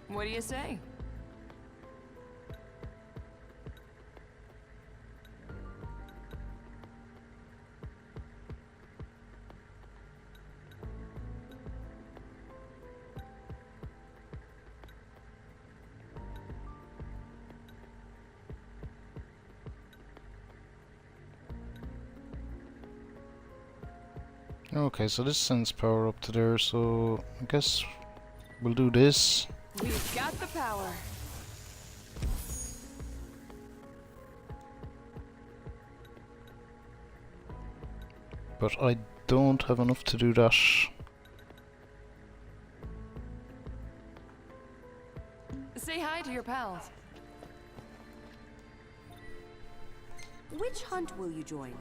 What do you say? Okay, so this sends power up to there, so I guess we'll do this. We've got the power. But I don't have enough to do that. Say hi to your pals. Which hunt will you join?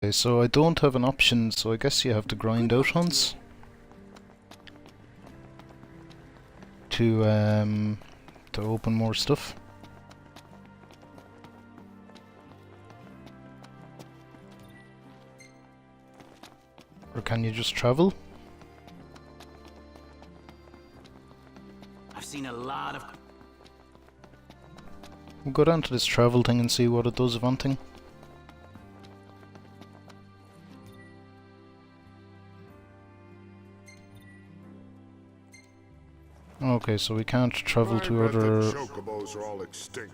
Okay, so I don't have an option, so I guess you have to grind out hunts to open more stuff. Or can you just travel? I've seen a lot of... We'll go down to this travel thing and see what it does of hunting. Okay, so we can't travel to other chocobos are all extinct.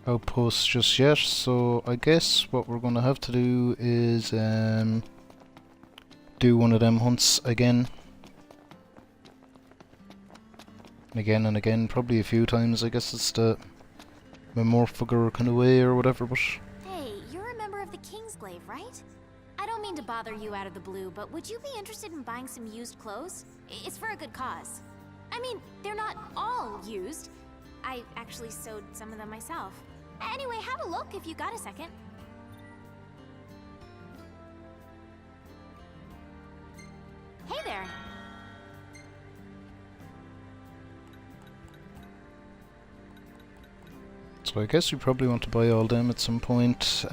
outposts just yet, so I guess what we're gonna have to do is do one of them hunts again. Again and again, probably a few times. I guess it's the Memorphager kind of way or whatever, but... Hey, you're a member of the Kingsglaive, right? I don't mean to bother you out of the blue, but would you be interested in buying some used clothes? It's for a good cause. I mean, they're not all used. I actually sewed some of them myself. Anyway, have a look if you got a second. Hey there. So I guess we probably want to buy all them at some point.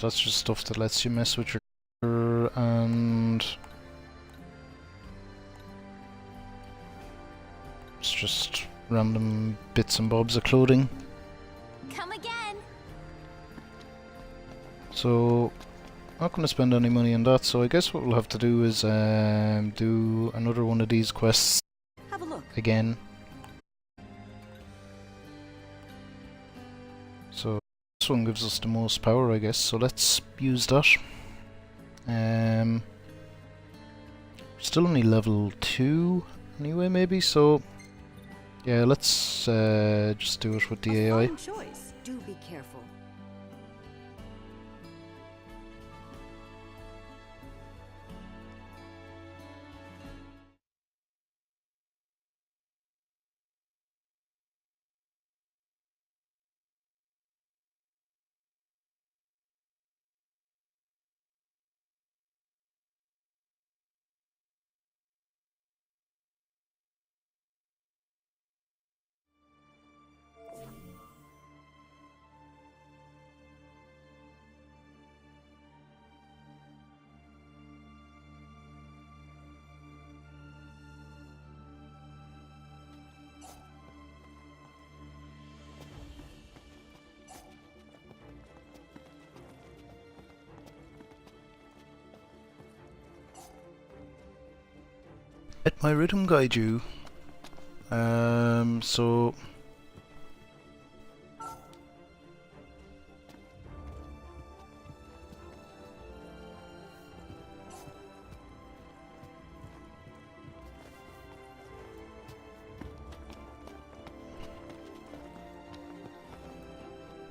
that's just stuff that lets you mess with your and it's just random bits and bobs of clothing. Come again. So not going to spend any money on that, so I guess what we'll have to do is do another one of these quests Have a look. again. So this one gives us the most power, I guess, so let's use that. Still only level 2 anyway, maybe, so yeah, let's just do it with the AI. Fine choice. Do be careful. Let my rhythm guide you. So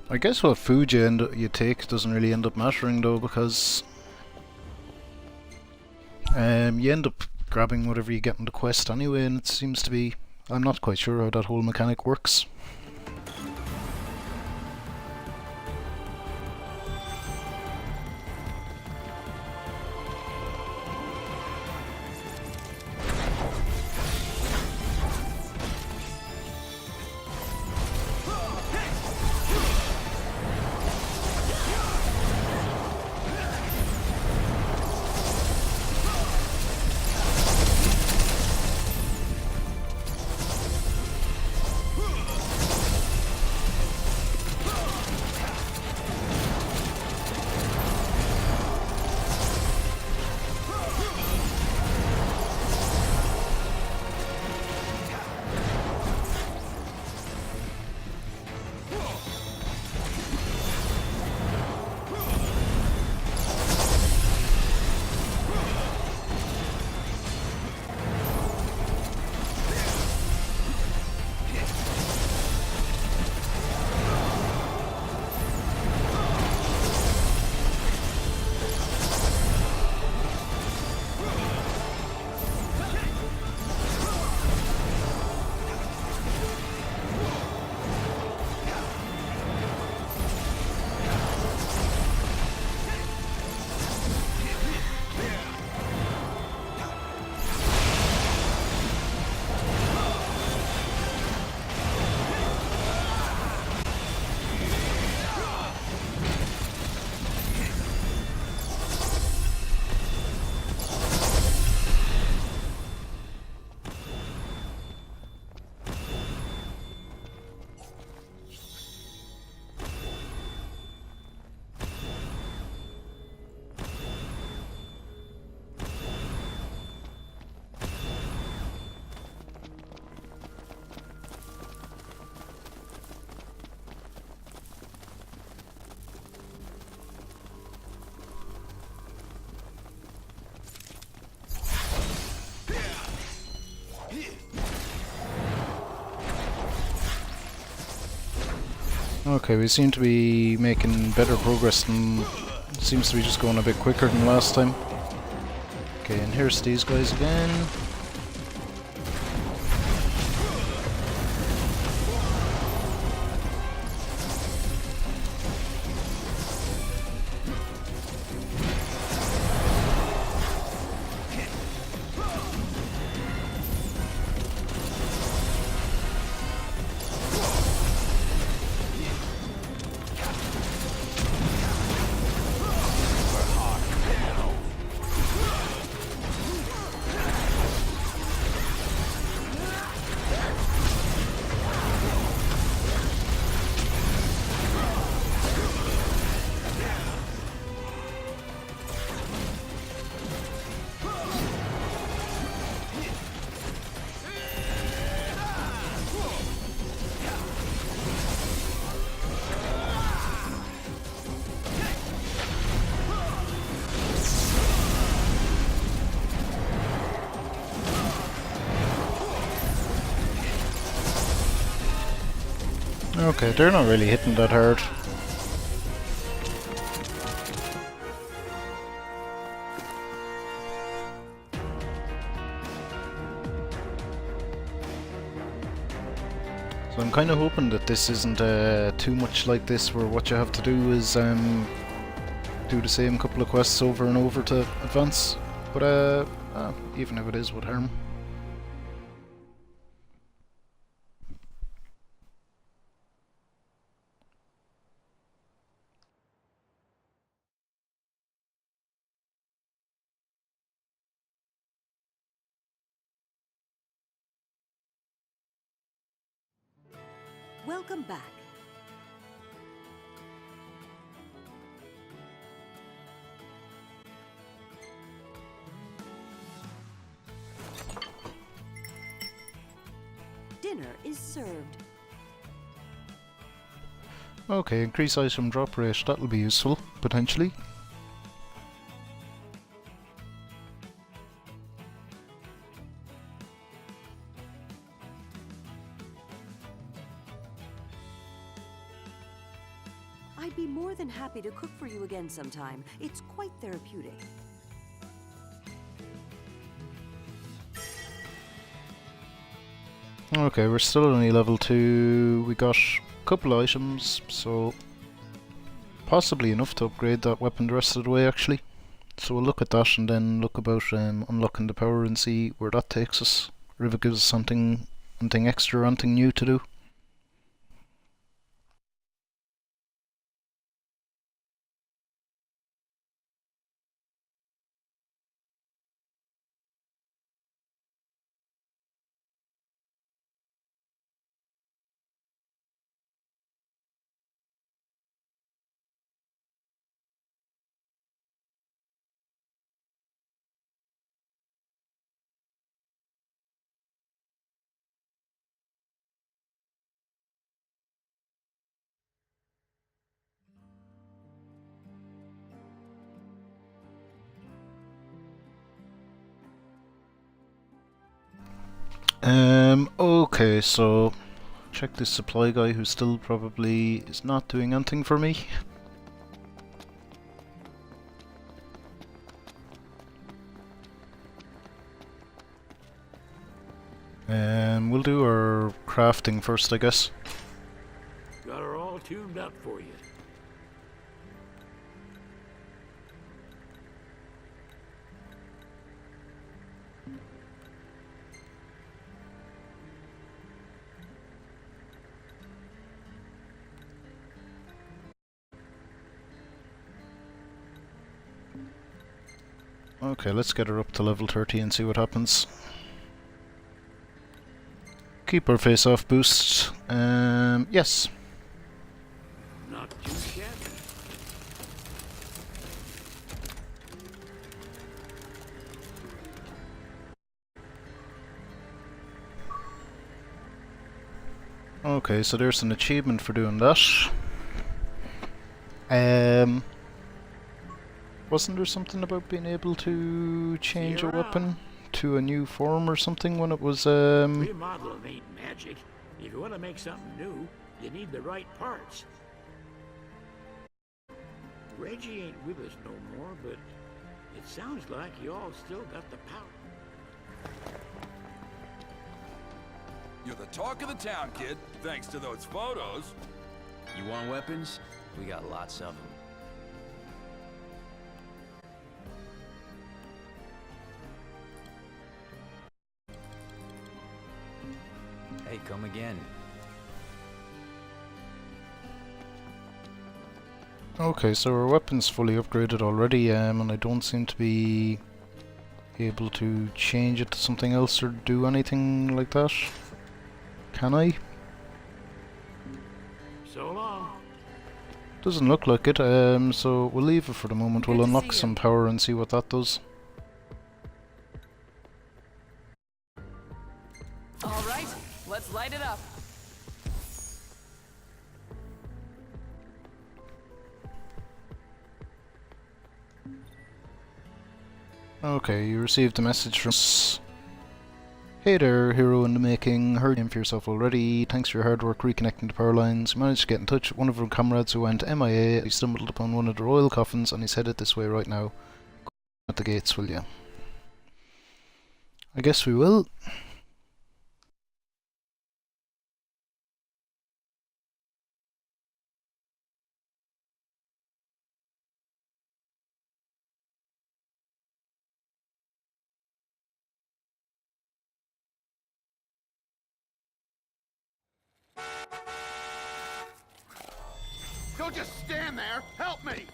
I guess what food you take doesn't really end up mattering though, because you end up grabbing whatever you get in the quest anyway, and it seems to be, I'm not quite sure how that whole mechanic works. Okay, we seem to be making better progress than... It seems to be just going a bit quicker than last time. Okay, and here's these guys again. Okay, they're not really hitting that hard. So I'm kind of hoping that this isn't too much like this, where what you have to do is do the same couple of quests over and over to advance. But even if it is, would harm. Welcome back. Dinner is served. Okay, increase item drop rate, that'll be useful, potentially. I'd be more than happy to cook for you again sometime. It's quite therapeutic. Okay, we're still only level 2. We got a couple of items, so possibly enough to upgrade that weapon the rest of the way, actually. So we'll look at that and then look about unlocking the power and see where that takes us. Or if it gives us something extra, anything new to do. Okay, so check this supply guy who still probably is not doing anything for me. We'll do our crafting first, I guess. Got her all tuned up for you. Okay, let's get her up to level 30 and see what happens. Keep our face-off boost. Yes. Not too shabby. Okay, so there's an achievement for doing that. Wasn't there something about being able to change a weapon to a new form or something when it was Remodeling ain't magic. If you want to make something new, you need the right parts. Reggie ain't with us no more, but it sounds like you all still got the power. You're the talk of the town, kid, thanks to those photos. You want weapons? We got lots of them. Hey, come again. Okay, so our weapon's fully upgraded already, and I don't seem to be able to change it to something else or do anything like that. Can I? So long. Doesn't look like it, so we'll leave it for the moment. We'll unlock some power and see what that does. Alright, let's light it up. Okay, you received a message from us. Hey there, hero in the making. Heard him for yourself already. Thanks for your hard work reconnecting the power lines. We managed to get in touch with one of our comrades who went MIA. He stumbled upon one of the royal coffins and he's headed this way right now. Go at the gates, will you? I guess we will. Don't just stand there! Help me!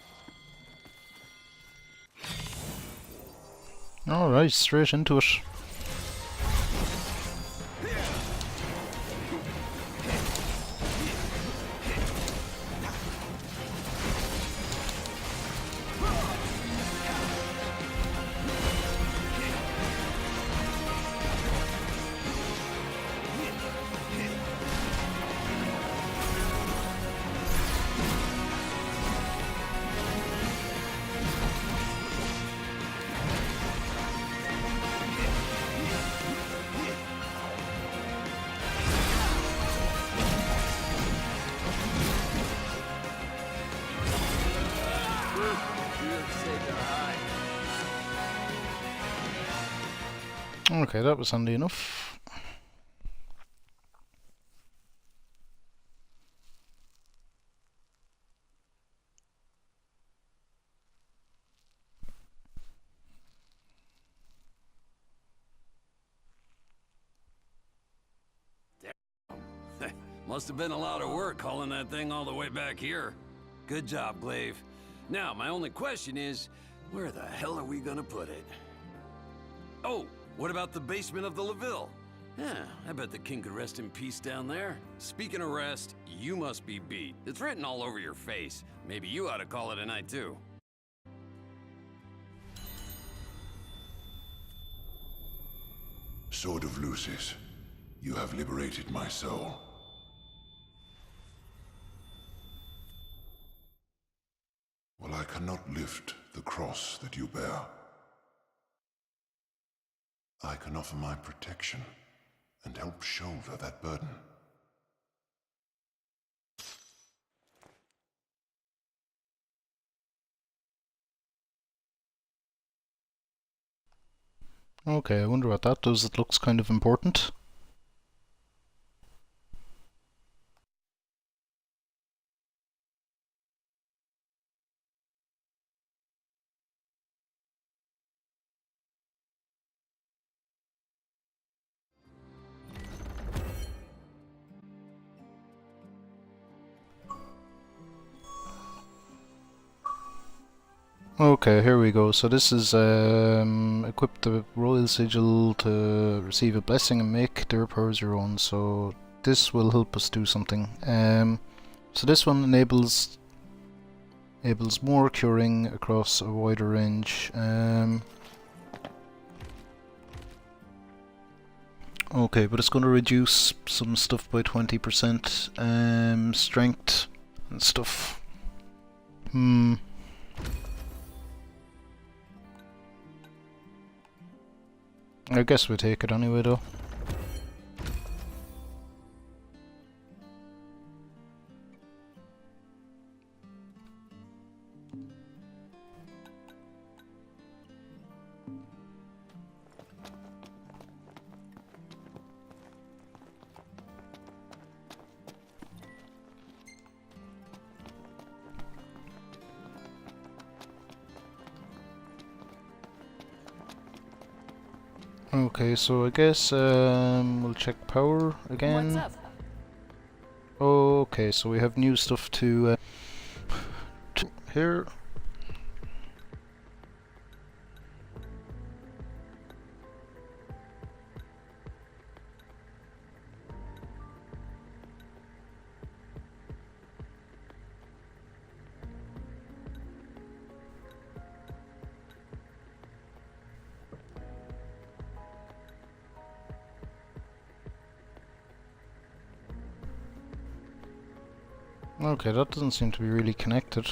Alright, straight into it. Okay, that was handy enough. Must have been a lot of work hauling that thing all the way back here. Good job, Glaive. Now, my only question is, where the hell are we gonna put it? Oh, what about the basement of the LaVille? Yeah, I bet the king could rest in peace down there. Speaking of rest, you must be beat. It's written all over your face. Maybe you ought to call it a night, too. Sword of Lucis, you have liberated my soul. Well, I cannot lift the cross that you bear. I can offer my protection and help shoulder that burden. Okay, I wonder what that does. It looks kind of important. Okay, here we go. So this is equip the royal sigil to receive a blessing and make their powers your own. So this will help us do something. So this one enables more curing across a wider range. Okay, but it's going to reduce some stuff by 20%. Strength and stuff. I guess we take it anyway, though. Okay, so I guess we'll check power again. What's up? Okay, so we have new stuff to here. Okay, that doesn't seem to be really connected.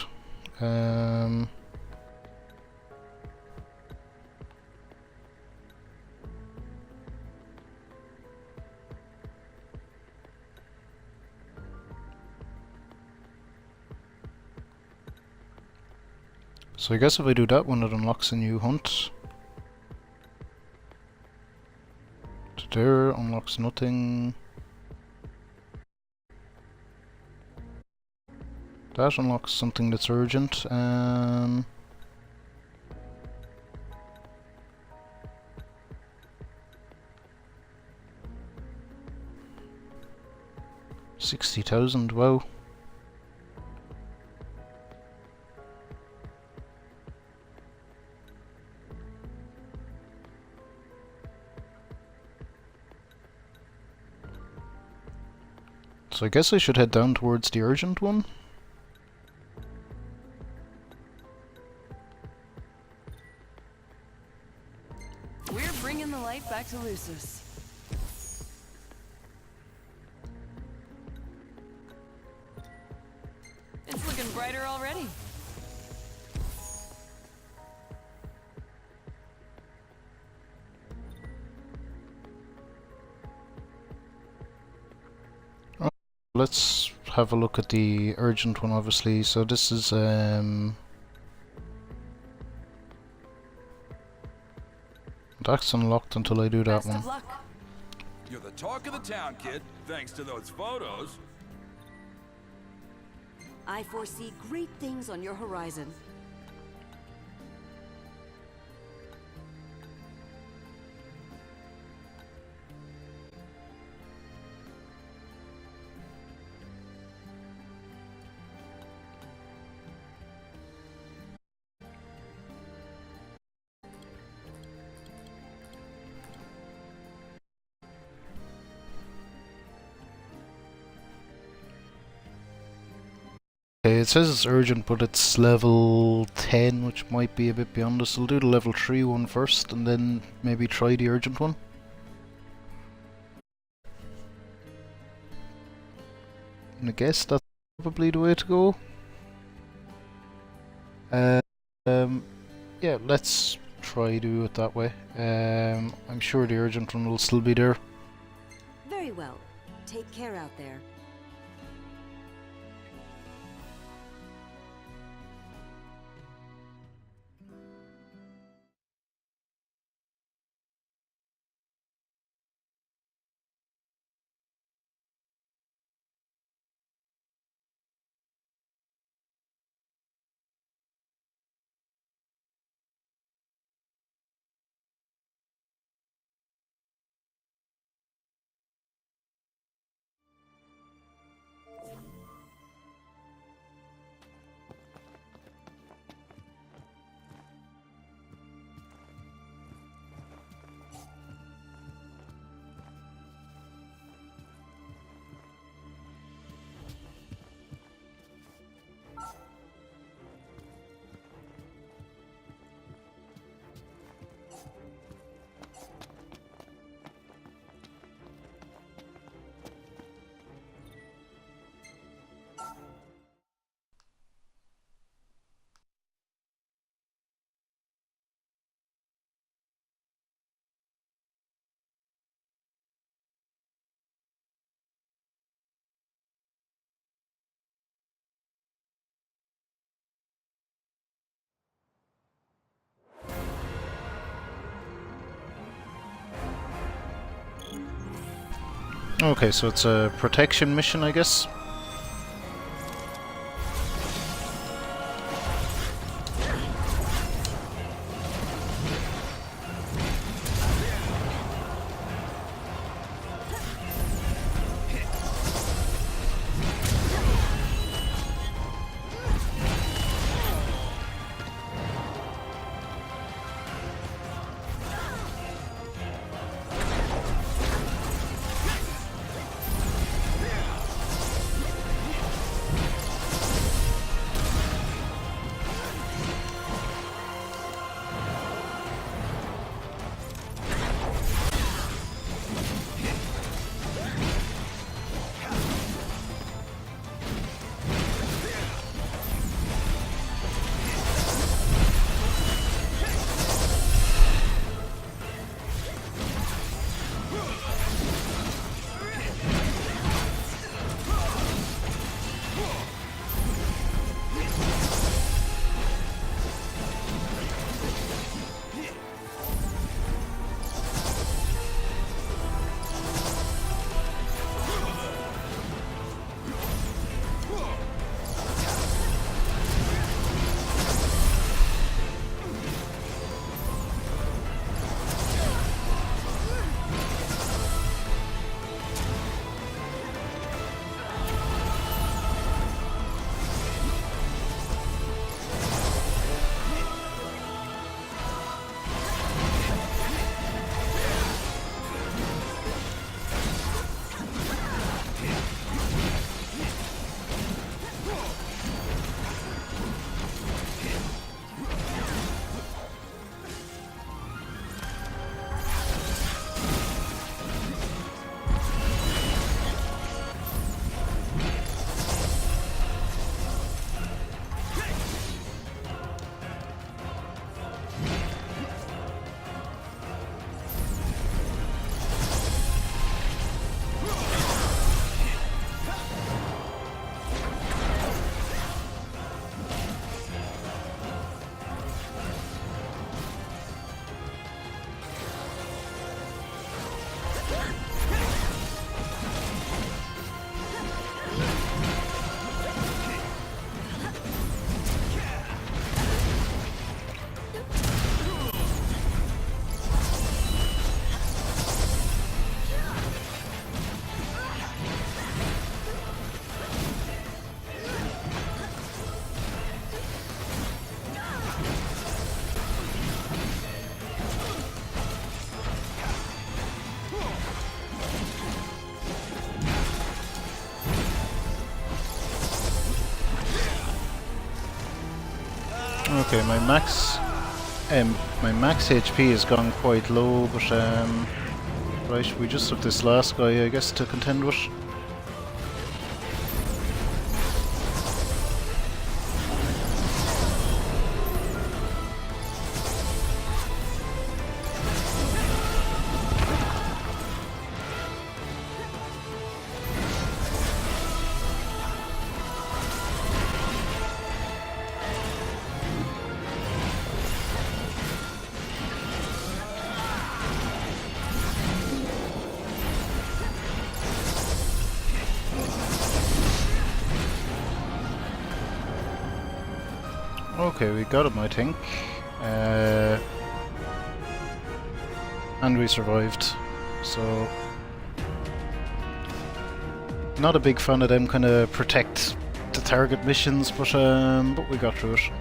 So I guess if I do that one, it unlocks a new hunt. To there, unlocks nothing. That unlocks something that's urgent. 60,000, wow. So I guess I should head down towards the urgent one. We're bringing the light back to Lucis. It's looking brighter already. Let's have a look at the urgent one, obviously. So this is that's unlocked until I do that one. You're the talk of the town, kid, thanks to those photos. I foresee great things on your horizon. Okay, it says it's urgent, but it's level 10, which might be a bit beyond us. I'll do the level 3 one first, and then maybe try the urgent one. And I guess that's probably the way to go. Yeah, let's try do it that way. I'm sure the urgent one will still be there. Very well. Take care out there. Okay, so it's a protection mission, I guess. Okay, my max HP has gone quite low, but right, we just have this last guy, I guess, to contend with. Okay, we got him, I think. And we survived. So, not a big fan of them kind of protect the target missions, but we got through it.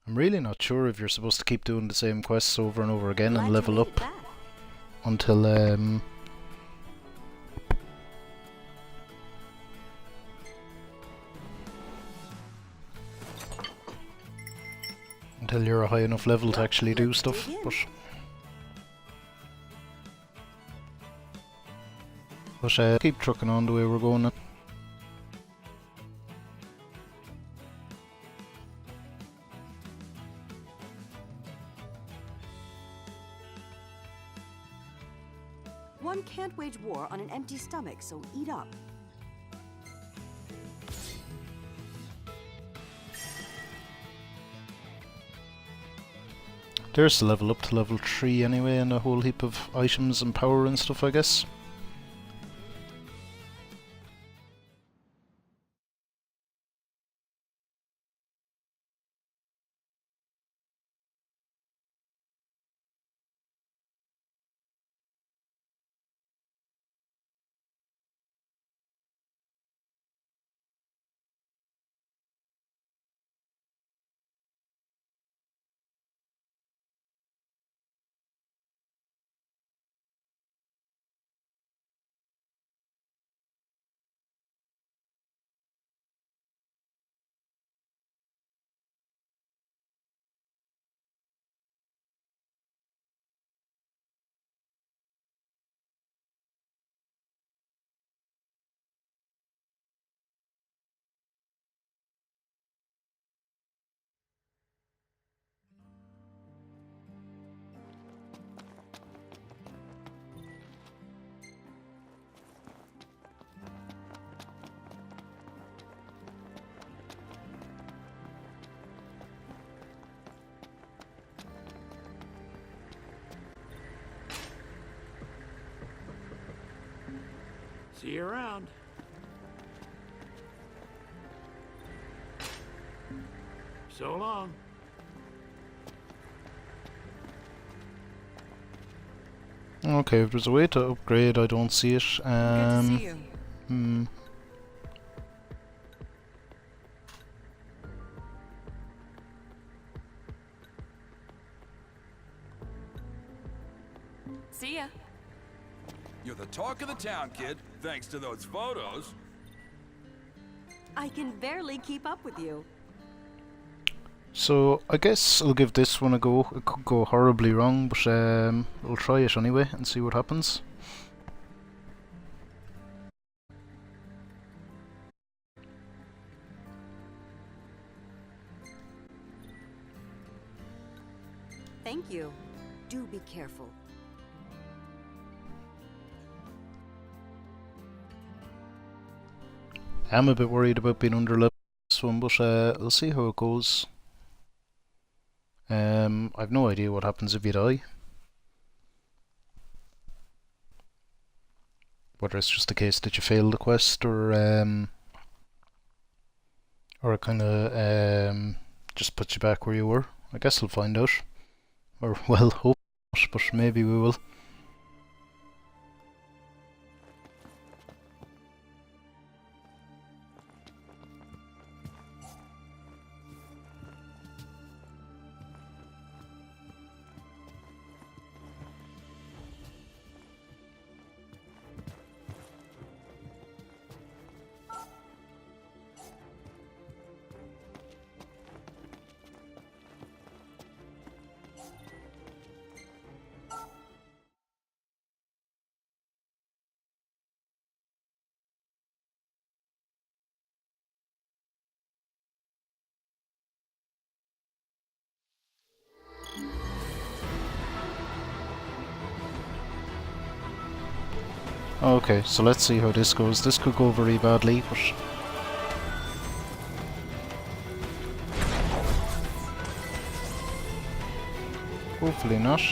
I'm really not sure if you're supposed to keep doing the same quests over and over again and level up until until you're a high enough level to actually do stuff, but keep trucking on the way we're going now. One can't wage war on an empty stomach, so eat up. There's the level up to level 3 anyway, and a whole heap of items and power and stuff, I guess. See you around. So long. Okay, if there's a way to upgrade, I don't see it. Good to see you. See ya. You're the talk of the town, kid, thanks to those photos. I can barely keep up with you. So, I guess I'll give this one a go. It could go horribly wrong, but we'll try it anyway and see what happens. Thank you. Do be careful. I'm a bit worried about being under level this one, but we'll see how it goes. I've no idea what happens if you die. Whether it's just a case that you fail the quest or or it kind of just puts you back where you were. I guess we'll find out, or well, hope not, but maybe we will. Okay, so let's see how this goes. This could go very badly, but hopefully not.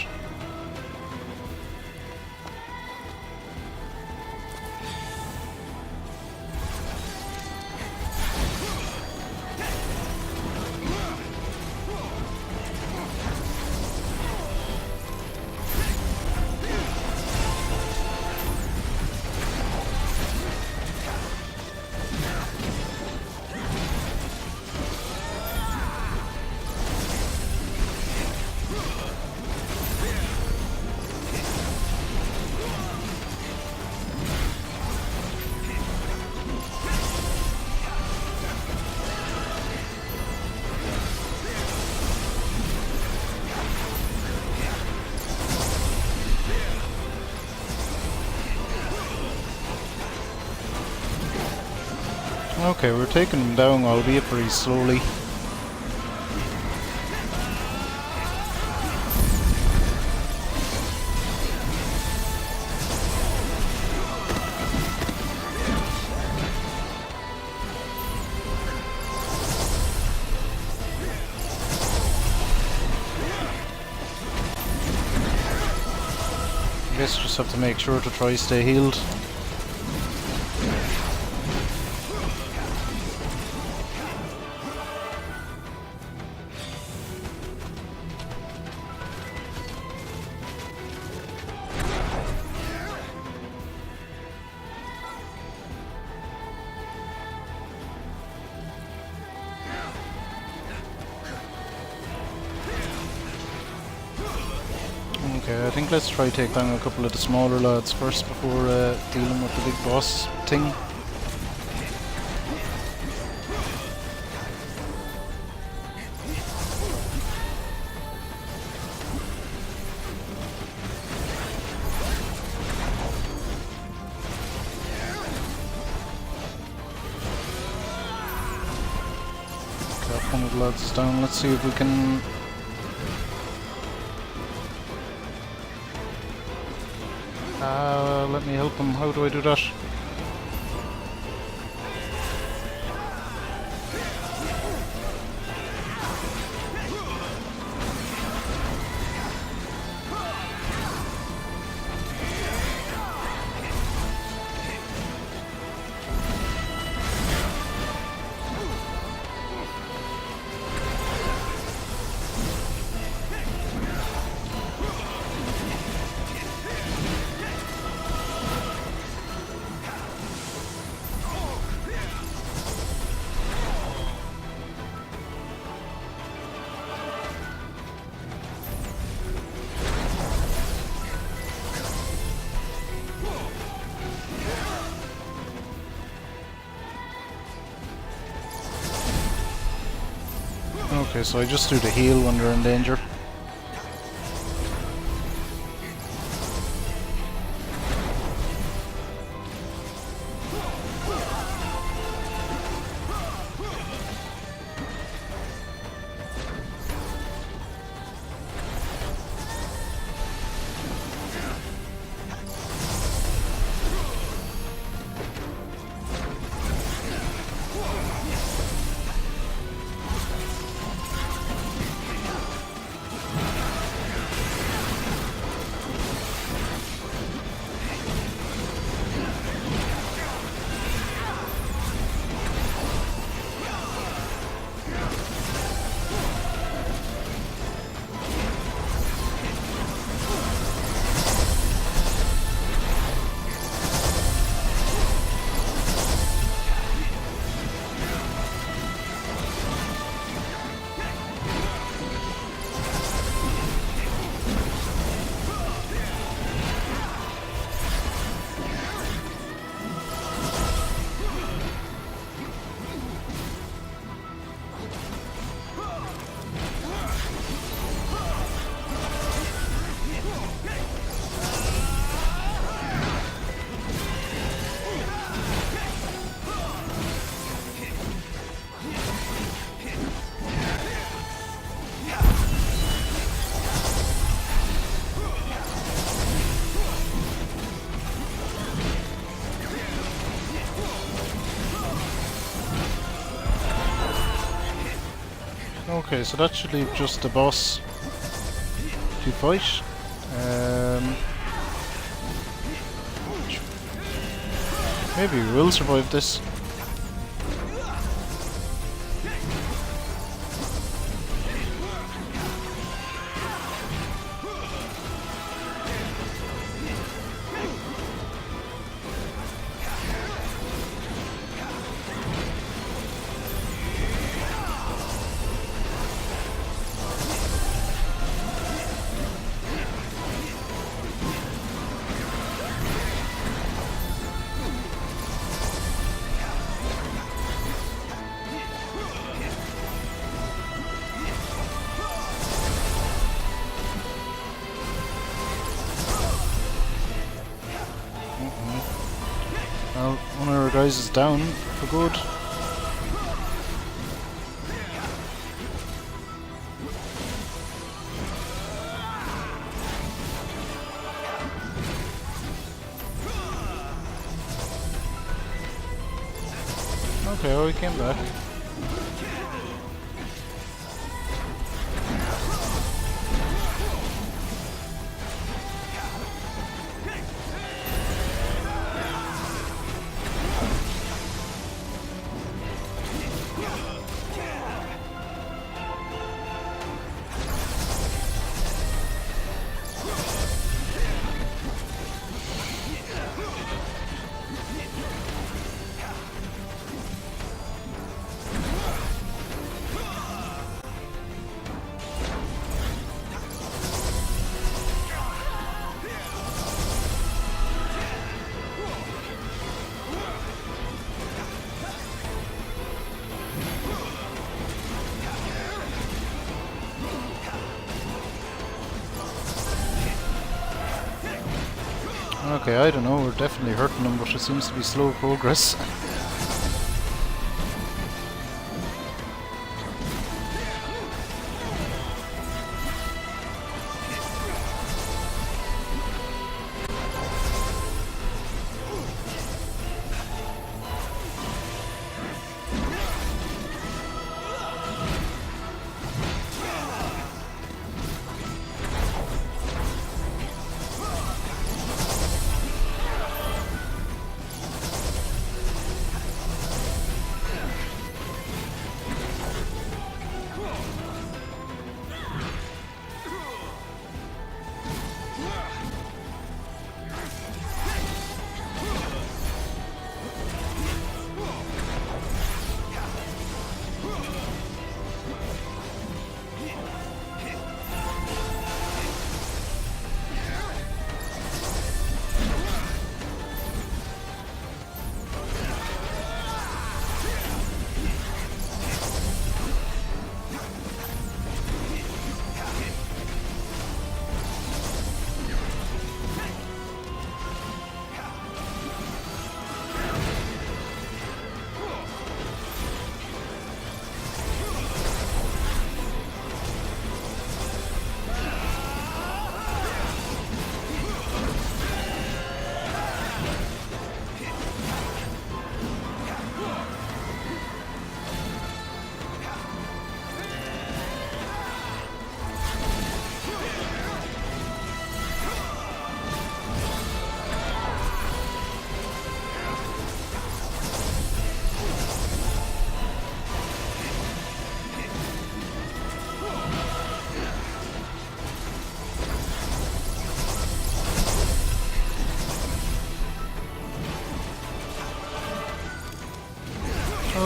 Okay, we're taking them down, albeit pretty slowly. I guess just have to make sure to try stay healed. Okay, I think let's try take down a couple of the smaller lads first before dealing with the big boss thing. Okay, one of the lads is down. Let's see if we can... let me help him. How do I do that? Okay, so I just do the heal when they're in danger. Okay, so that should leave just the boss to fight. Maybe we will survive this. Well, one of our guys is down for good. Okay, well, he came back. Okay, I don't know, we're definitely hurting them, but it seems to be slow progress.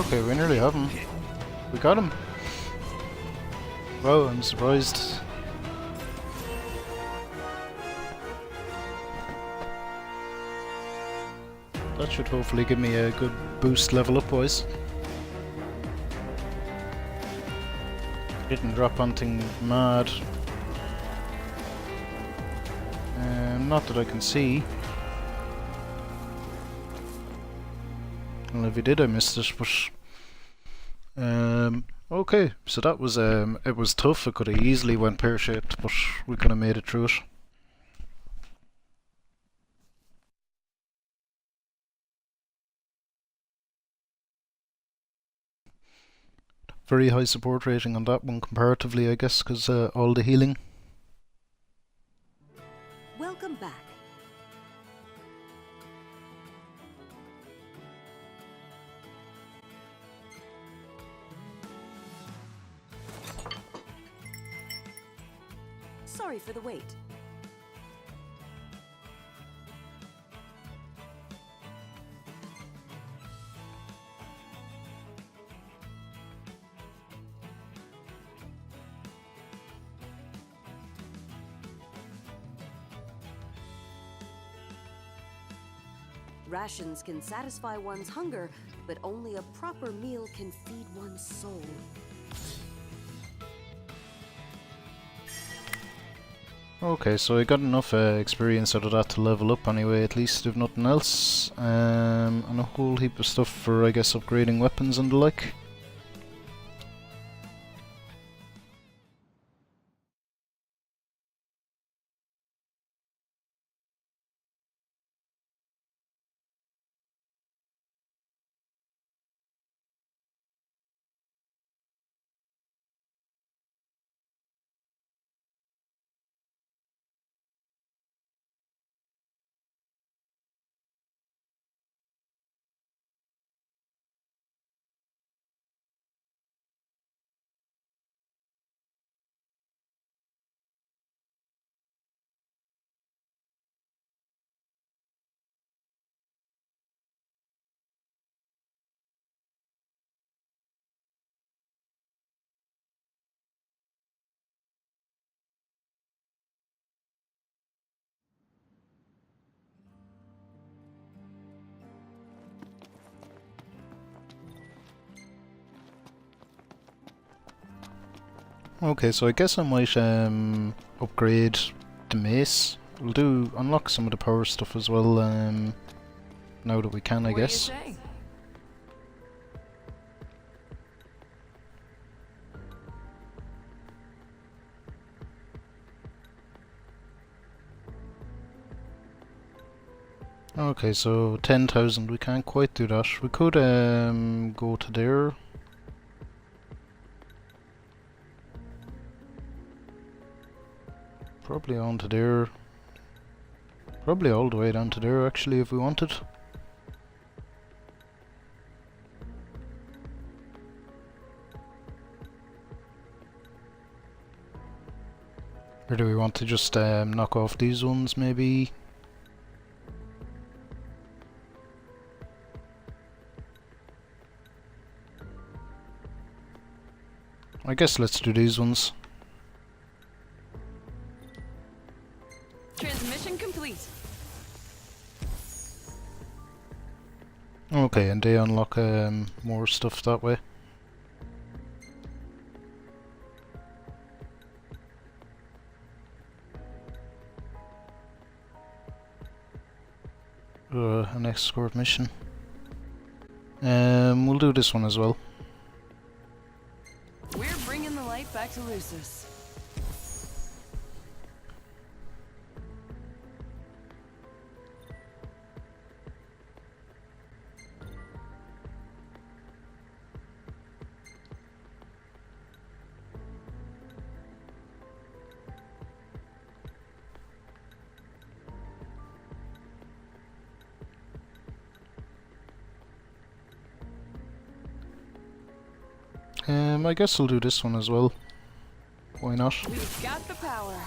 Okay, we nearly have him. We got him. Wow, I'm surprised. That should hopefully give me a good boost level up wise. Didn't drop anything mad. Not that I can see. Well, if he did, I missed it, but okay, so that was it was tough. It could have easily went pear-shaped, but we kind of made it through it. Very high support rating on that one comparatively, I guess, because all the healing. Welcome back. Sorry for the wait. Rations can satisfy one's hunger, but only a proper meal can feed one's soul. Okay, so I got enough experience out of that to level up anyway, at least if nothing else. And a whole heap of stuff for, I guess, upgrading weapons and the like. Okay, so I guess I might upgrade the mace. We'll unlock some of the power stuff as well, now that we can, I guess. What do you say? Okay, so 10,000, we can't quite do that. We could go to there. Probably on to there. Probably all the way down to there actually if we wanted. Or do we want to just knock off these ones maybe? I guess let's do these ones. Transmission complete. Okay, and they unlock more stuff that way. An escort mission. We'll do this one as well. We're bringing the light back to Lucis. I guess I'll do this one as well. Why not? We've got the power.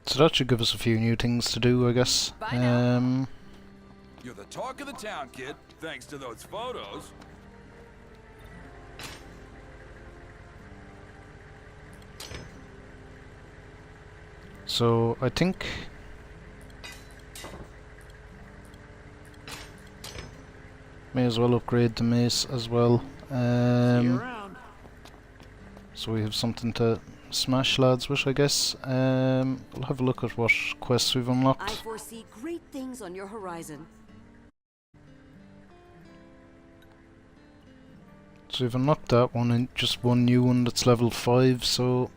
So that should give us a few new things to do, I guess. You're the talk of the town, kid, thanks to those photos. So I think may as well upgrade the mace as well. So we have something to smash lads with, I guess. We'll have a look at what quests we've unlocked. I foresee great things on your horizon. So we've unlocked that one and just one new one that's level 5, so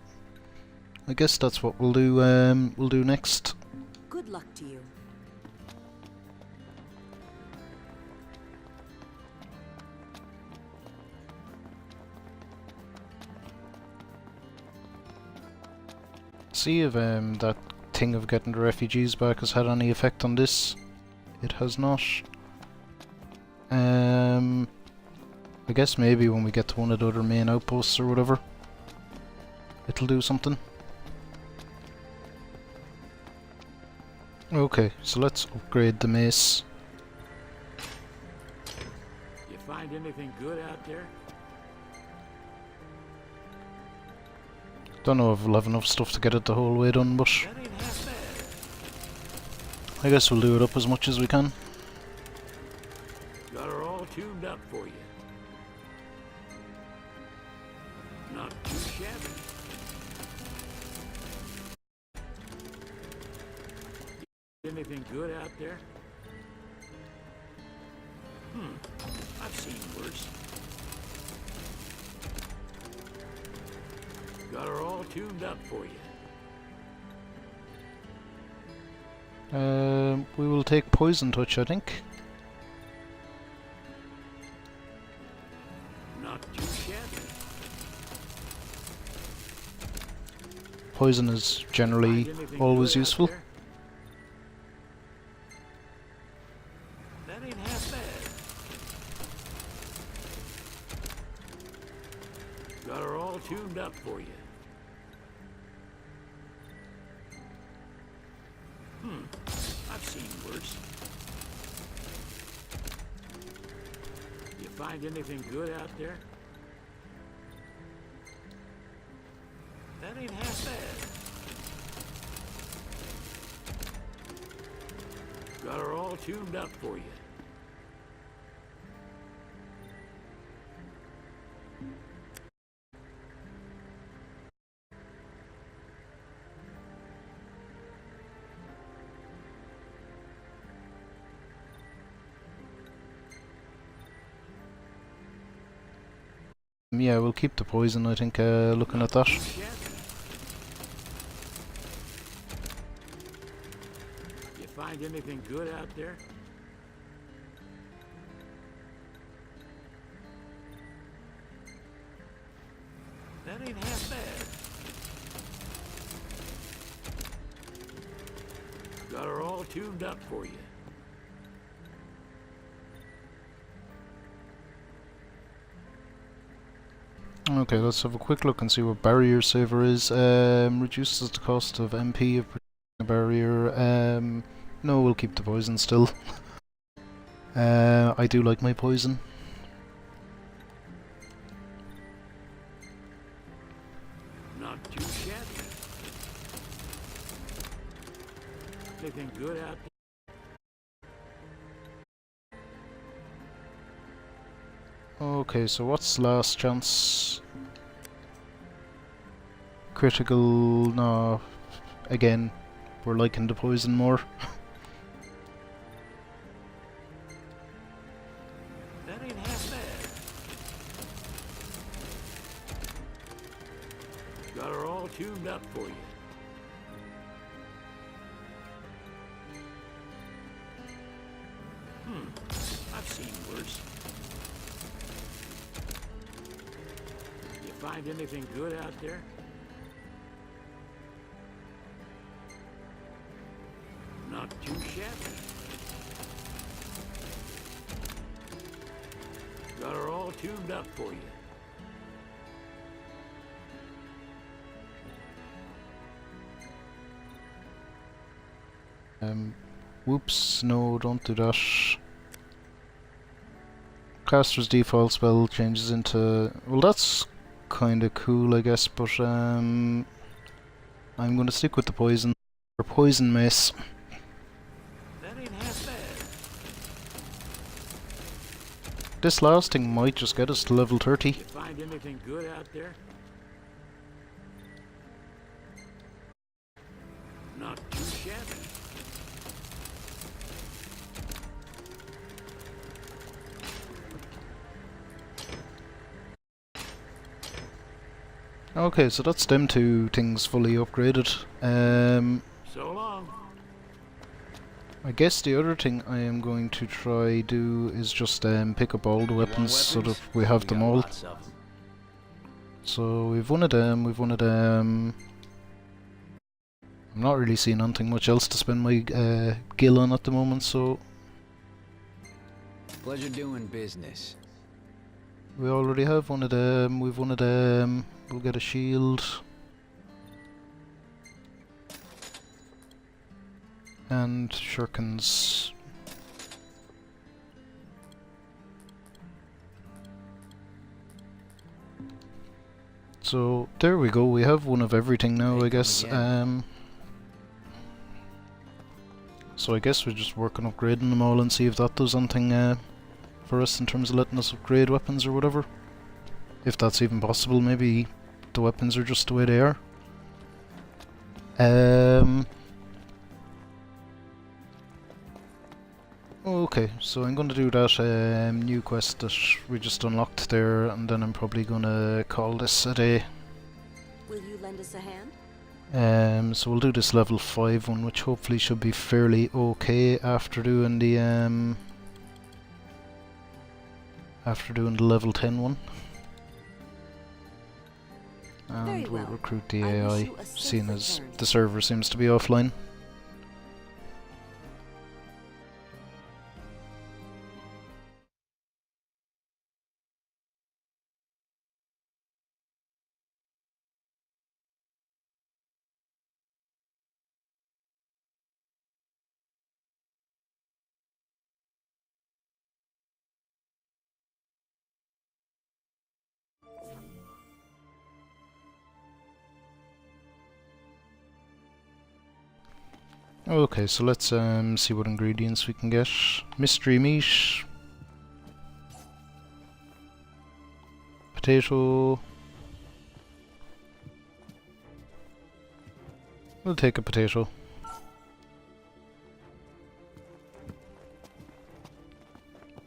I guess that's what we'll do next. Good luck to you. See if that thing of getting the refugees back has had any effect on this. It has not. I guess maybe when we get to one of the other main outposts or whatever, it'll do something. Okay, so let's upgrade the mace. You find anything good out there? Don't know if we'll have enough stuff to get it the whole way done, but That ain't half bad. I guess we'll do it up as much as we can. Got her all tuned up for you. Not too shabby. Anything good out there? I've seen worse. Got her all tuned up for you. We will take poison touch, I think. Not too shabby. Poison is generally Find anything always good out useful. there? That ain't half bad. Got her all tuned up for you. I've seen worse. You find anything good out there? That ain't half bad. Got her all tuned up for you. Yeah, we'll keep the poison, I think, looking at that. You find anything good out there? That ain't half bad. Got her all tuned up for you. Okay, let's have a quick look and see what barrier saver is. Reduces the cost of MP of protecting a barrier. No, we'll keep the poison still. I do like my poison. Not too shabby. Anything good out there? Okay, so what's last chance? Critical, no. Again, we're liking the poison more. That ain't half bad. Got her all tuned up for you. I've seen worse. You find anything good out there? Not too shabby. Got her all tuned up for you. Whoops, no, don't do that. Caster's default spell changes into... Well, that's kinda cool, I guess, but I'm gonna stick with the poison. Or poison mace. That ain't half bad. This last thing might just get us to level 30. You find anything good out there? Not too shabby. Okay, so that's them two things fully upgraded. So long. I guess the other thing I am going to try do is just pick up all the weapons so that we have them all. So we've one of them, we've one of them. I'm not really seeing anything much else to spend my gil on at the moment, so... Pleasure doing business. We already have one of them, we've one of them. We'll get a shield. And shurikens. So there we go, we have one of everything now, I guess. So I guess we're just working on upgrading them all and see if that does anything for us in terms of letting us upgrade weapons or whatever. If that's even possible, maybe the weapons are just the way they are. Okay, so I'm going to do that new quest that we just unlocked there, and then I'm probably going to call this a day. Will you lend us a hand? So we'll do this level 5 one, which hopefully should be fairly okay after doing the level 10 one. And we'll recruit the AI, seeing as the server seems to be offline. Okay, so let's see what ingredients we can get. Mystery meat, potato. We'll take a potato.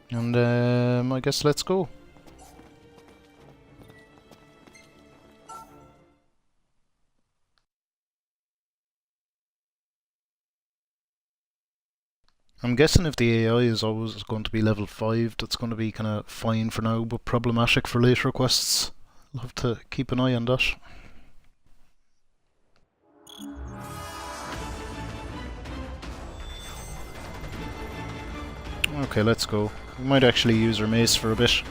And I guess let's go. I'm guessing if the AI is always going to be level 5, that's going to be kind of fine for now, but problematic for later quests. I'll have to keep an eye on that. Okay, let's go. We might actually use our mace for a bit.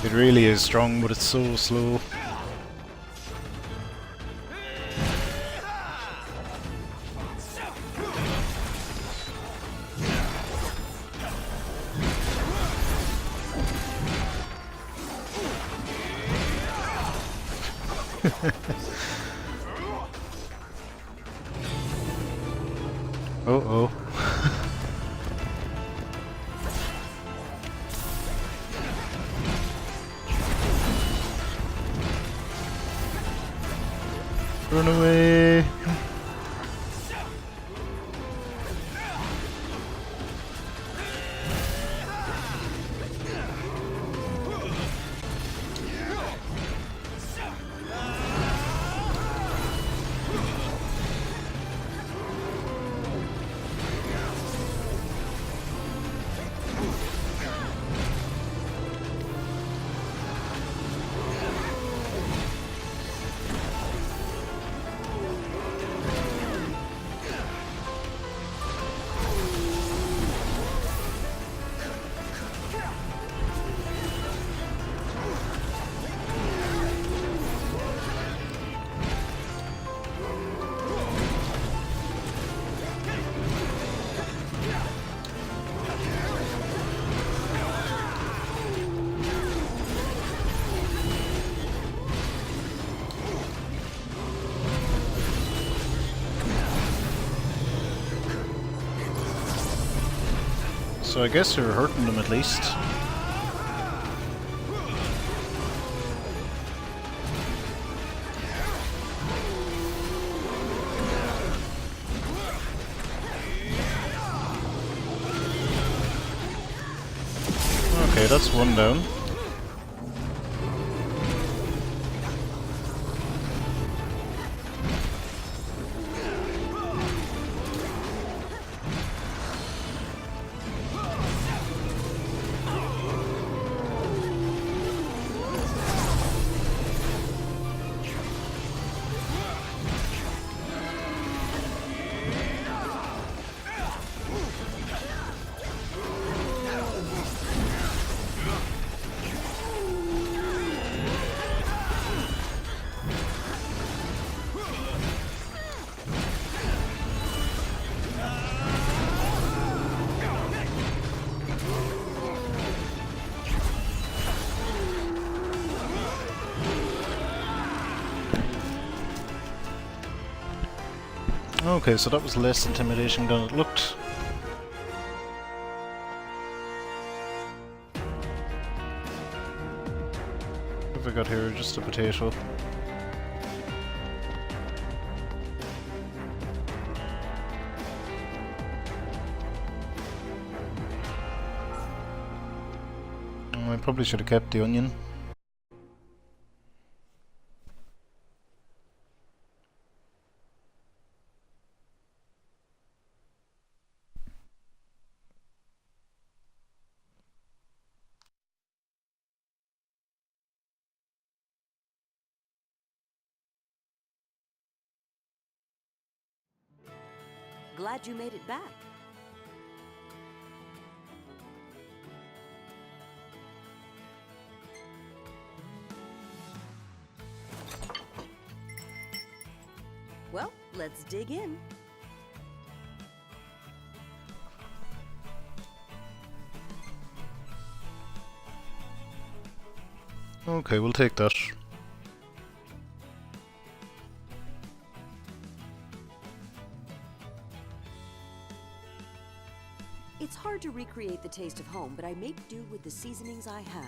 It really is strong, but it's so slow. Uh-oh. Run away! So I guess we're hurting them at least. that's one down. Okay, so that was less intimidation than it looked. What have I got here? Just a potato. I probably should have kept the onion. Glad you made it back. Well, let's dig in. Okay, we'll take that. It's hard to recreate the taste of home, but I make do with the seasonings I have.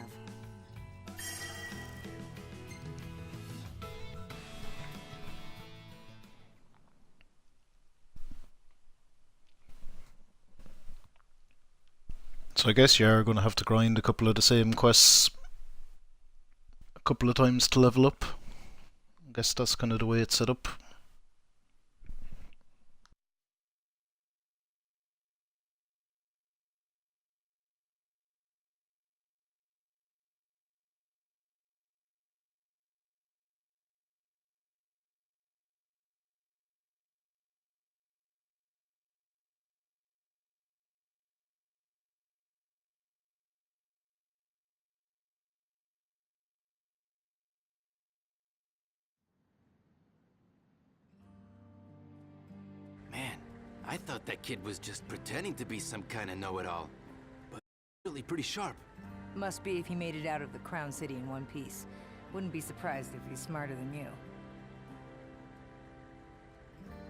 So I guess you are going to have to grind a couple of the same quests a couple of times to level up. I guess that's kind of the way it's set up. Man, I thought that kid was just pretending to be some kind of know-it-all. But really pretty sharp. Must be if he made it out of the Crown City in one piece. Wouldn't be surprised if he's smarter than you.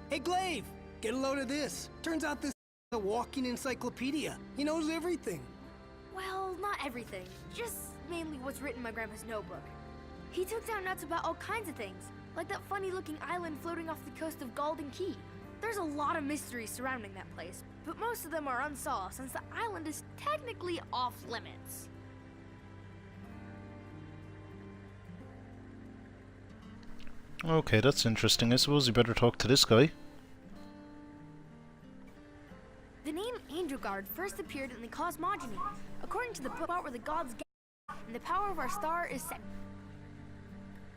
Hey, Glaive! Get a load of this. Turns out this is a walking encyclopedia. He knows everything. Well, not everything. Just mainly what's written in my grandpa's notebook. He took down notes about all kinds of things, like that funny-looking island floating off the coast of Golden Key. There's a lot of mysteries surrounding that place, but most of them are unsolved since the island is technically off-limits. Okay, that's interesting. I suppose you better talk to this guy. The name Angelgard first appeared in the cosmogony, according to the book where the gods gather, and the power of our star is set.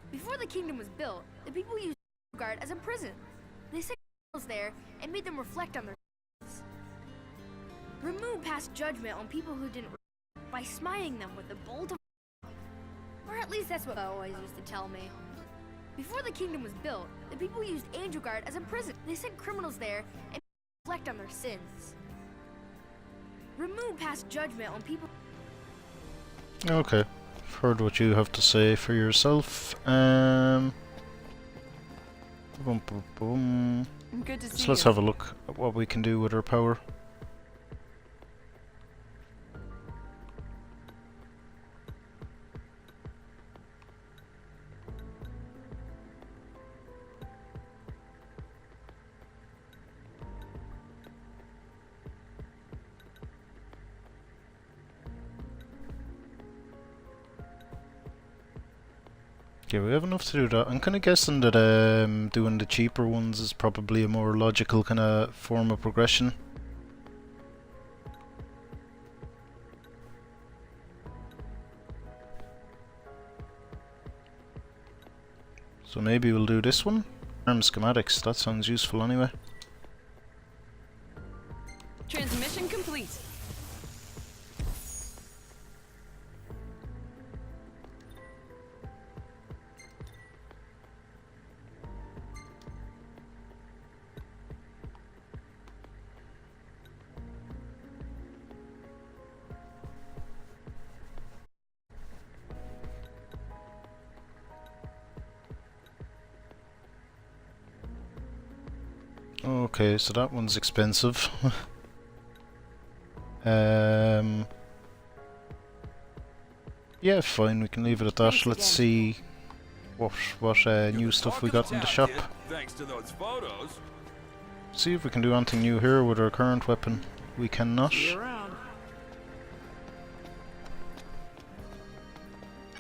Before the kingdom was built, the people used Angelgard as a prison. They set criminals there and made them reflect on their sins. Remove past judgment on people who didn't by smiting them with a bolt of, or at least that's what I always used to tell me. Before the kingdom was built, the people used Angelgard as a prison. They sent criminals there and reflect on their sins. Remove past judgment on people. Okay, I've heard what you have to say for yourself. Boom, boom, boom. Good to see So let's you. have a look at what we can do with our power. Okay, we have enough to do that. I'm kind of guessing that doing the cheaper ones is probably a more logical kind of form of progression. So maybe we'll do this one. Arm schematics, that sounds useful anyway. Transmission complete. Okay, so that one's expensive. Yeah, fine, we can leave it at that. Thanks Let's again. see what new stuff we got in the shop. Thanks to those photos. See if we can do anything new here with our current weapon. We cannot. See you around.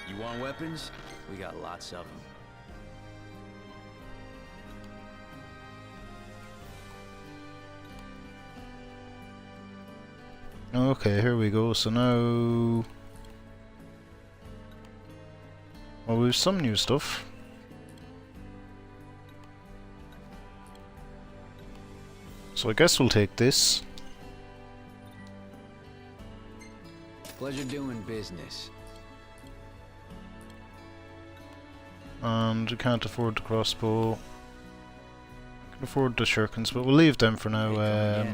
You want weapons? We got lots of them. Okay, here we go. So now... well, we have some new stuff. So I guess we'll take this. Pleasure doing business. And we can't afford the crossbow. Can afford the shurikens, but we'll leave them for now.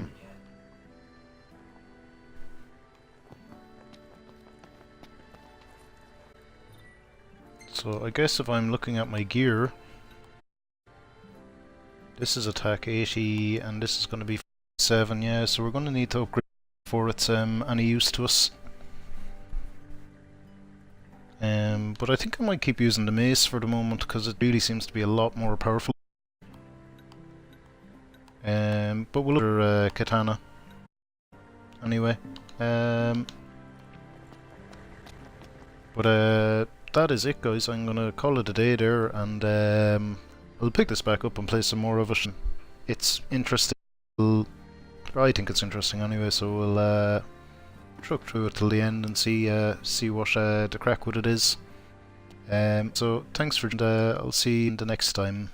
So I guess if I'm looking at my gear, this is attack 80 and this is going to be 7, yeah, so we're going to need to upgrade before it's any use to us. But I think I might keep using the mace for the moment because it really seems to be a lot more powerful. But we'll look at katana anyway. That is it, guys. I'm gonna call it a day there, and I'll pick this back up and play some more of it. It's interesting. I think it's interesting anyway, so we'll truck through it till the end and see what the crack with it is. So thanks for. I'll see you in the next time.